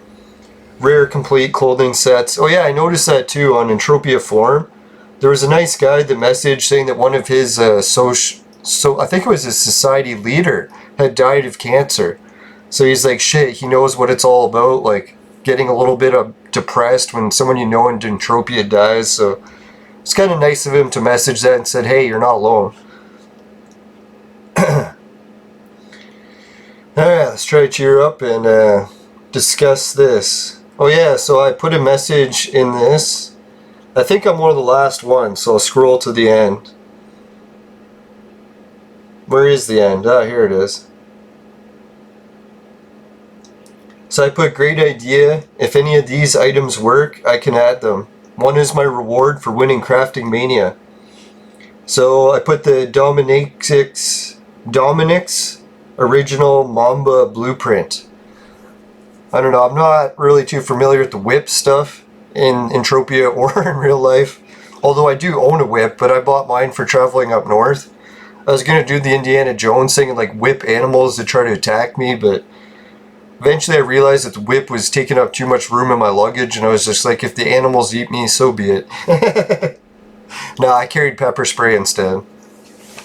rare complete clothing sets. Oh yeah, I noticed that too on Entropia forum. There was a nice guy that messaged saying that one of his I think it was a society leader had died of cancer. So he's like, shit, he knows what it's all about, like getting a little bit depressed when someone you know in Entropia dies. So it's kind of nice of him to message that and said, hey, you're not alone. Alright, let's try to cheer up and discuss this. Oh yeah, so I put a message in this. I think I'm one of the last ones, so I'll scroll to the end. Where is the end? Ah, here it is. So I put great idea. If any of these items work, I can add them. One is my reward for winning Crafting Mania. So I put the Dominic's original Mamba blueprint. I don't know, I'm not really too familiar with the whip stuff in Entropia or in real life. Although I do own a whip, but I bought mine for traveling up north. I was going to do the Indiana Jones thing and like whip animals to try to attack me, but eventually I realized that the whip was taking up too much room in my luggage, and I was just like, if the animals eat me, so be it. No, I carried pepper spray instead.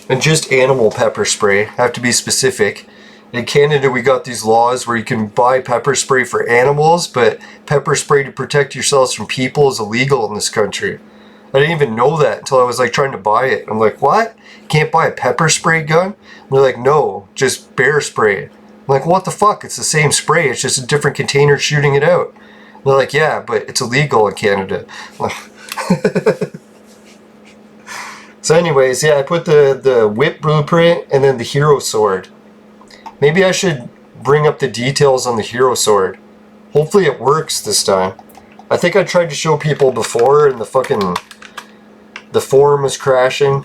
And just animal pepper spray, have to be specific. In Canada we got these laws where you can buy pepper spray for animals, but pepper spray to protect yourselves from people is illegal in this country. I didn't even know that until I was like trying to buy it. I'm like, what? You can't buy a pepper spray gun? And they're like, no, just bear spray. I'm like, what the fuck? It's the same spray, it's just a different container shooting it out. And they're like, yeah, but it's illegal in Canada. So anyways, yeah, I put the whip blueprint and then the hero sword. Maybe I should bring up the details on the hero sword. Hopefully it works this time. I think I tried to show people before and the forum was crashing.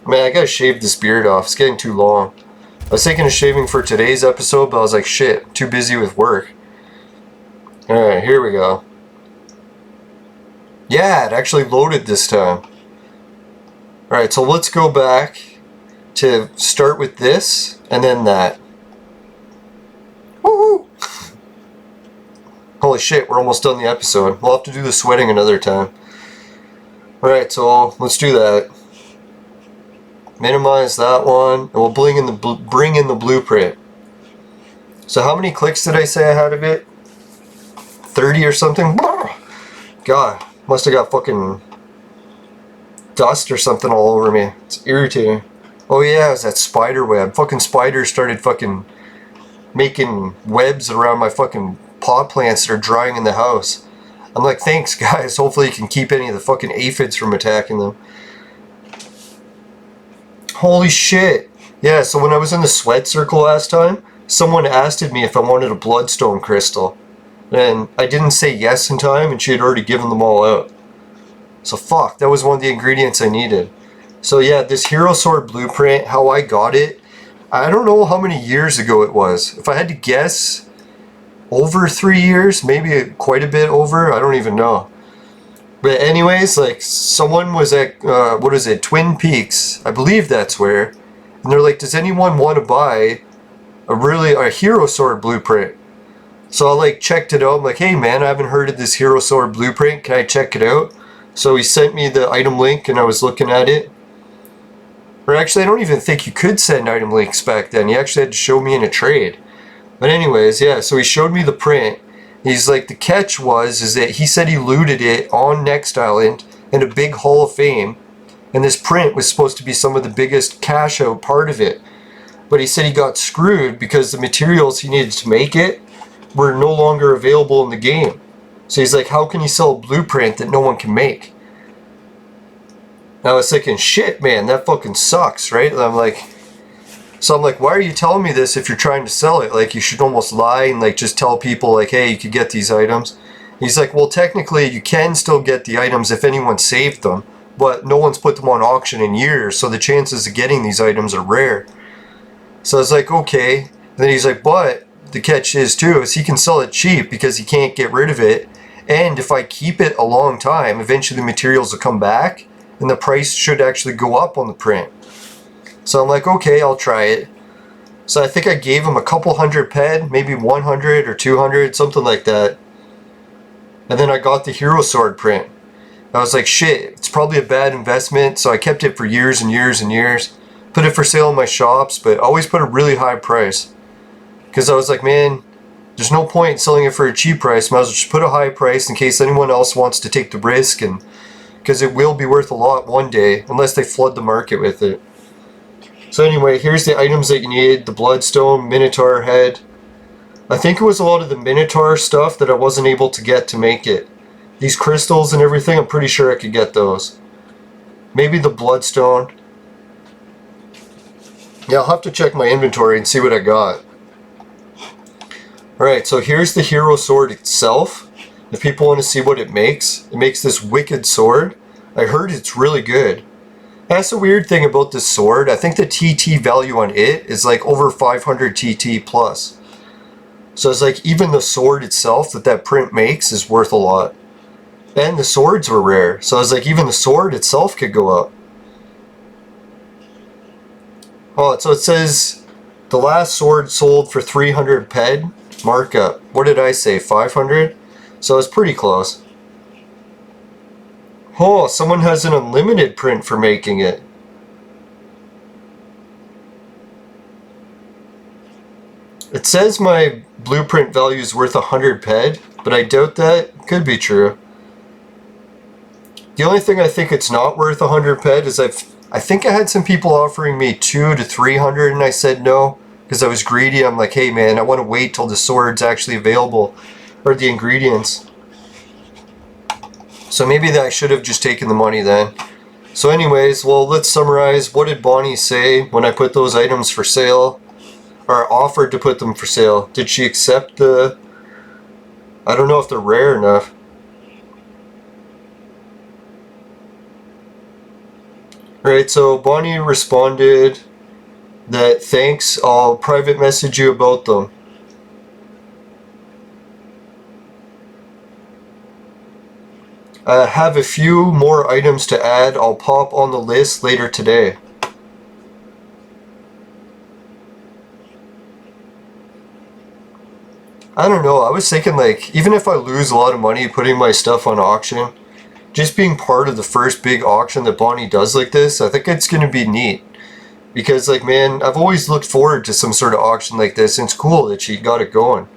Man, I gotta shave this beard off. It's getting too long. I was thinking of shaving for today's episode, but I was like, shit, too busy with work. Alright, here we go. Yeah, it actually loaded this time. Alright, so let's go back to start with this and then that. Woohoo! Holy shit, we're almost done the episode. We'll have to do the sweating another time. Alright, so let's do that. Minimize that one, and we'll bring in the blueprint. So how many clicks did I say I had of it? 30 or something? God, must have got fucking dust or something all over me. It's irritating. Oh yeah, it was that spider web. Fucking spiders started fucking making webs around my fucking pot plants that are drying in the house. I'm like, thanks guys, hopefully you can keep any of the fucking aphids from attacking them. Holy shit. Yeah, so when I was in the sweat circle last time, someone asked me if I wanted a bloodstone crystal. And I didn't say yes in time, and she had already given them all out. So fuck, that was one of the ingredients I needed. So yeah, this hero sword blueprint, how I got it, I don't know how many years ago it was. If I had to guess, over 3 years, maybe quite a bit over, I don't even know. But anyways, like, someone was at, what is it, Twin Peaks, I believe that's where, and they're like, does anyone want to buy a hero sword blueprint? So I like checked it out, I'm like, hey man, I haven't heard of this hero sword blueprint, can I check it out? So he sent me the item link and I was looking at it. Or actually, I don't even think you could send item links back then, you actually had to show me in a trade. But anyways, yeah, so he showed me the print. He's like, the catch is that he said he looted it on Next Island in a big Hall of Fame, and this print was supposed to be some of the biggest cash out part of it. But he said he got screwed because the materials he needed to make it were no longer available in the game. So he's like, how can you sell a blueprint that no one can make? And I was thinking, shit man, that fucking sucks, right? And I'm like, why are you telling me this if you're trying to sell it? Like, you should almost lie and like just tell people like, hey, you could get these items. He's like, well, technically you can still get the items if anyone saved them, but no one's put them on auction in years, so the chances of getting these items are rare. So I was like, okay. And then he's like, but the catch is too, is he can sell it cheap because he can't get rid of it, and if I keep it a long time, eventually the materials will come back and the price should actually go up on the print. So I'm like, okay, I'll try it. So I think I gave him a couple hundred ped, maybe 100 or 200, something like that. And then I got the hero sword print. I was like, shit, it's probably a bad investment, so I kept it for years and years and years. Put it for sale in my shops, but always put a really high price. Because I was like, man, there's no point selling it for a cheap price. Might as well just put a high price in case anyone else wants to take the risk, and because it will be worth a lot one day, unless they flood the market with it. So anyway, here's the items that you need. The Bloodstone, Minotaur head. I think it was a lot of the Minotaur stuff that I wasn't able to get to make it. These crystals and everything, I'm pretty sure I could get those. Maybe the Bloodstone. Yeah, I'll have to check my inventory and see what I got. Alright, so here's the hero sword itself. If people want to see what it makes this wicked sword. I heard it's really good. That's the weird thing about this sword. I think the TT value on it is like over 500 TT plus. So it's like even the sword itself that print makes is worth a lot. And the swords were rare. So I was like, even the sword itself could go up. Oh, so it says the last sword sold for 300 ped markup. What did I say? 500? So it's pretty close. Oh, someone has an unlimited print for making it. It says my blueprint value is worth 100 ped, but I doubt that. Could be true. The only thing I think it's not worth 100 ped is I think I had some people offering me 200 to 300 and I said no because I was greedy. I'm like, hey man, I want to wait till the sword's actually available, or the ingredients. So maybe that I should have just taken the money then. So anyways, well, let's summarize. What did Bonnie say when I put those items for sale? Or offered to put them for sale? Did she accept the... I don't know if they're rare enough. Right, so Bonnie responded that thanks, I'll private message you about them. I have a few more items to add. I'll pop on the list later today. I don't know, I was thinking like, even if I lose a lot of money putting my stuff on auction, just being part of the first big auction that Bonnie does like this, I think it's going to be neat. Because like, man, I've always looked forward to some sort of auction like this, and it's cool that she got it going.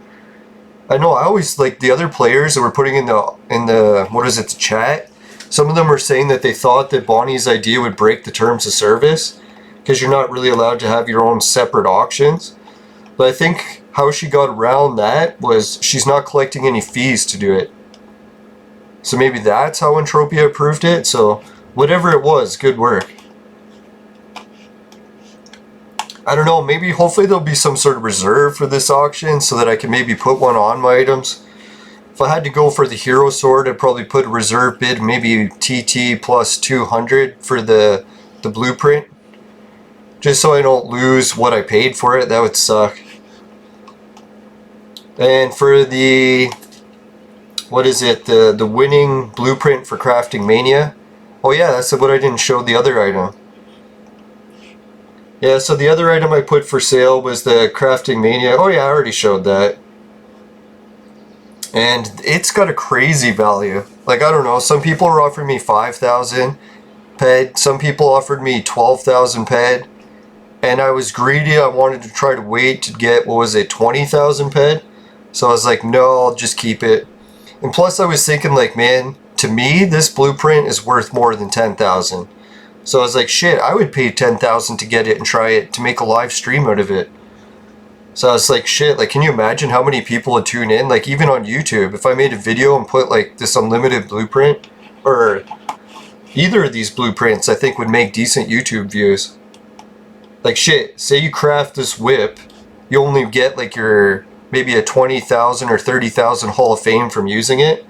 I know, I always like the other players that were putting in the what is it, the chat. Some of them were saying that they thought that Bonnie's idea would break the terms of service, because you're not really allowed to have your own separate auctions. But I think how she got around that was she's not collecting any fees to do it. So maybe that's how Entropia approved it. So whatever it was, good work. I don't know, maybe hopefully there'll be some sort of reserve for this auction so that I can maybe put one on my items. If I had to go for the hero sword, I'd probably put a reserve bid, maybe TT plus 200 for the blueprint. Just so I don't lose what I paid for it, that would suck. And for the... what is it? The winning blueprint for Crafting Mania. Oh yeah, that's what I didn't show the other item. Yeah, so the other item I put for sale was the Crafting Mania. Oh yeah, I already showed that. And it's got a crazy value. Like, I don't know, some people were offering me 5,000 ped. Some people offered me 12,000 ped. And I was greedy. I wanted to try to wait to get, what was it, 20,000 ped. So I was like, no, I'll just keep it. And plus I was thinking like, man, to me, this blueprint is worth more than 10,000. So I was like, shit, I would pay 10,000 to get it and try it, to make a live stream out of it. So I was like, shit, like, can you imagine how many people would tune in? Like, even on YouTube, if I made a video and put like this unlimited blueprint, or either of these blueprints, I think would make decent YouTube views. Like, shit, say you craft this whip, you only get like your... maybe a 20,000 or 30,000 Hall of Fame from using it.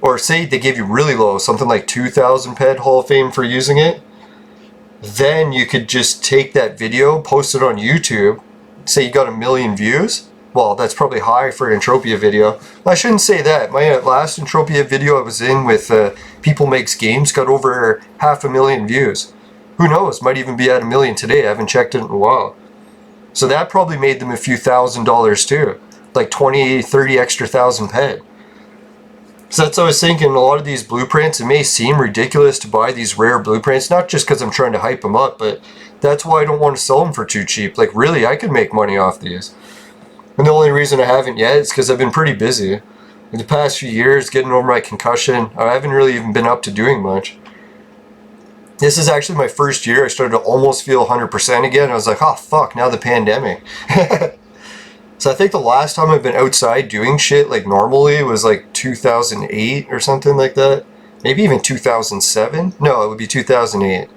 Or say they gave you really low, something like 2,000 ped Hall of Fame for using it. Then you could just take that video, post it on YouTube, say you got 1 million views. Well, that's probably high for an Entropia video. I shouldn't say that. My last Entropia video I was in with People Makes Games got over 500,000 views. Who knows, might even be at 1 million today. I haven't checked it in a while. So that probably made them a few $1,000s too. Like 20, 30 extra thousand paid. So that's what I was thinking. A lot of these blueprints, it may seem ridiculous to buy these rare blueprints, not just because I'm trying to hype them up, but that's why I don't want to sell them for too cheap. Like really, I could make money off these. And the only reason I haven't yet is because I've been pretty busy. In the past few years, getting over my concussion, I haven't really even been up to doing much. This is actually my first year I started to almost feel 100% again. I was like, oh fuck, now the pandemic. So I think the last time I've been outside doing shit like normally was like 2008 or something like that. Maybe even 2007? No, it would be 2008.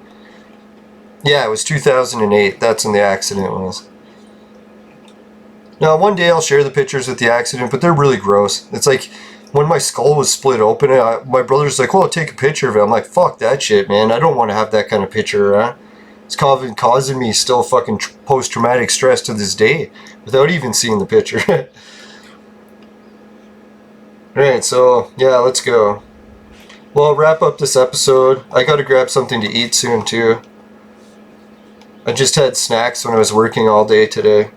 Yeah, it was 2008. That's when the accident was. Now, one day I'll share the pictures with the accident, but they're really gross. It's like when my skull was split open, my brother's like, well, take a picture of it. I'm like, fuck that shit, man. I don't want to have that kind of picture around. It's causing me still fucking post-traumatic stress to this day without even seeing the picture. Alright, so yeah, let's go. Well, I'll wrap up this episode. I gotta grab something to eat soon too. I just had snacks when I was working all day today.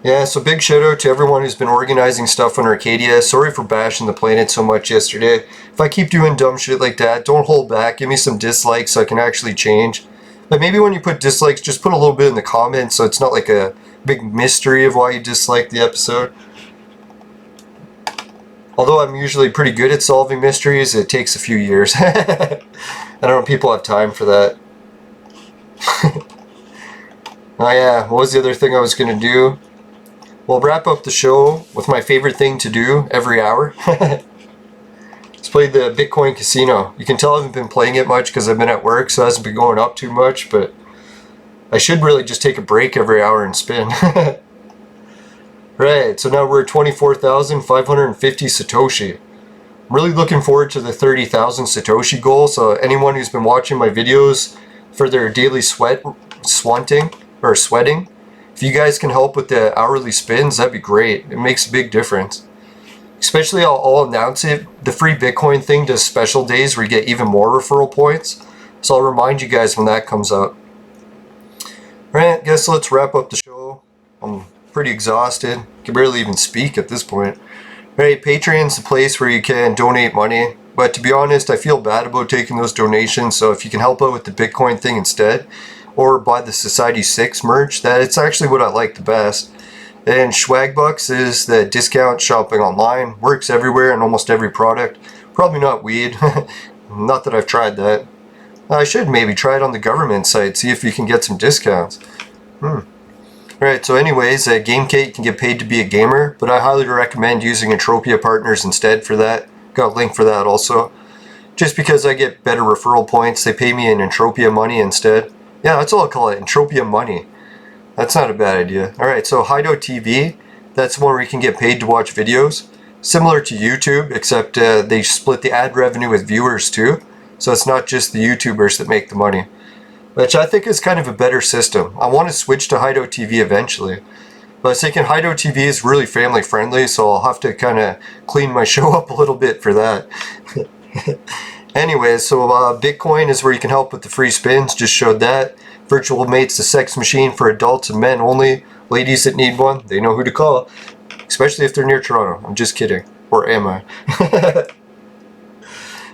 Yeah, so big shout out to everyone who's been organizing stuff on Arcadia. Sorry for bashing the planet so much yesterday. If I keep doing dumb shit like that, don't hold back. Give me some dislikes so I can actually change. But maybe when you put dislikes, just put a little bit in the comments so it's not like a big mystery of why you disliked the episode. Although I'm usually pretty good at solving mysteries, it takes a few years. I don't know if people have time for that. Oh yeah, what was the other thing I was going to do? We'll wrap up the show with my favorite thing to do every hour. Let's play the Bitcoin Casino. You can tell I haven't been playing it much because I've been at work, so it hasn't been going up too much, but I should really just take a break every hour and spin. Right, so now we're at 24,550 Satoshi. I'm really looking forward to the 30,000 Satoshi goal, so anyone who's been watching my videos for their daily sweating, if you guys can help with the hourly spins, that'd be great. It makes a big difference. Especially, I'll announce it. The free Bitcoin thing does special days where you get even more referral points. So I'll remind you guys when that comes out. Alright, guess let's wrap up the show. I'm pretty exhausted. Can barely even speak at this point. Alright, Patreon's the place where you can donate money. But to be honest, I feel bad about taking those donations. So if you can help out with the Bitcoin thing instead, or buy the Society 6 merch, it's actually what I like the best. And Swagbucks is the discount shopping online. Works everywhere and almost every product. Probably not weed. Not that I've tried that. I should maybe try it on the government site, see if you can get some discounts. Right, so anyways, GameKit, you can get paid to be a gamer, but I highly recommend using Entropia partners instead for that. Got a link for that also. Just because I get better referral points, they pay me in Entropia money instead. Yeah, that's all I call it, Entropia money. That's not a bad idea. Alright, so Hideout TV, that's one where you can get paid to watch videos. Similar to YouTube, except they split the ad revenue with viewers too. So it's not just the YouTubers that make the money. Which I think is kind of a better system. I want to switch to Hideout TV eventually. But I was thinking Hideout TV is really family friendly, so I'll have to kind of clean my show up a little bit for that. Anyways, so Bitcoin is where you can help with the free spins, just showed that. Virtual Mate's the sex machine for adults and men only. Ladies that need one, they know who to call. Especially if they're near Toronto. I'm just kidding. Or am I?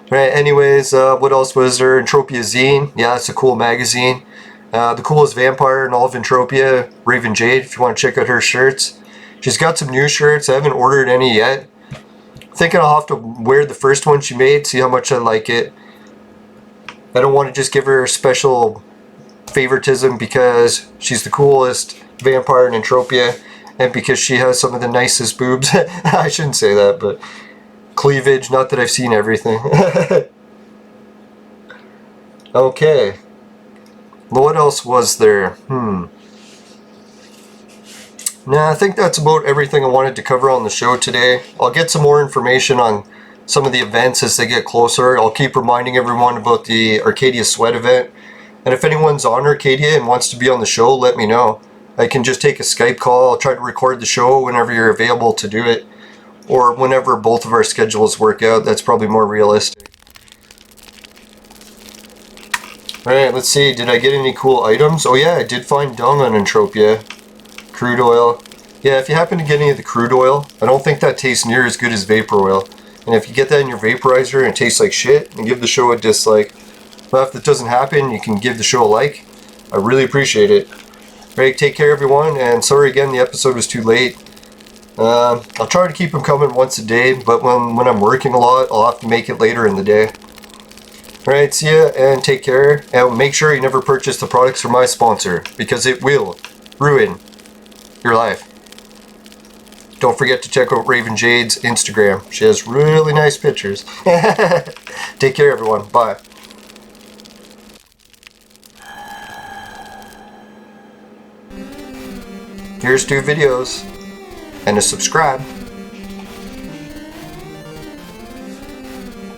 Right, anyways, what else was there? Entropia Zine. Yeah, it's a cool magazine. The coolest vampire in all of Entropia, Raven Jade, if you want to check out her shirts. She's got some new shirts. I haven't ordered any yet. Thinking I'll have to wear the first one she made, see how much I like it. I don't want to just give her special favoritism because she's the coolest vampire in Entropia and because she has some of the nicest boobs. I shouldn't say that, but cleavage, not that I've seen everything. Okay. What else was there? Nah, I think that's about everything I wanted to cover on the show today. I'll get some more information on some of the events as they get closer. I'll keep reminding everyone about the Arcadia Sweat event. And if anyone's on Arcadia and wants to be on the show, let me know. I can just take a Skype call. I'll try to record the show whenever you're available to do it. Or whenever both of our schedules work out. That's probably more realistic. Alright, let's see. Did I get any cool items? Oh yeah, I did find dung on Entropia. Crude oil. Yeah, if you happen to get any of the crude oil, I don't think that tastes near as good as vapor oil. And if you get that in your vaporizer and it tastes like shit, and give the show a dislike. Well, if that doesn't happen, you can give the show a like. I really appreciate it. Alright, take care everyone, and sorry again the episode was too late. I'll try to keep them coming once a day, but when I'm working a lot, I'll have to make it later in the day. Alright, see ya, and take care, and make sure you never purchase the products from my sponsor, because it will ruin your life. Don't forget to check out Raven Jade's Instagram. She has really nice pictures. Take care everyone, bye. Here's 2 videos, and a subscribe.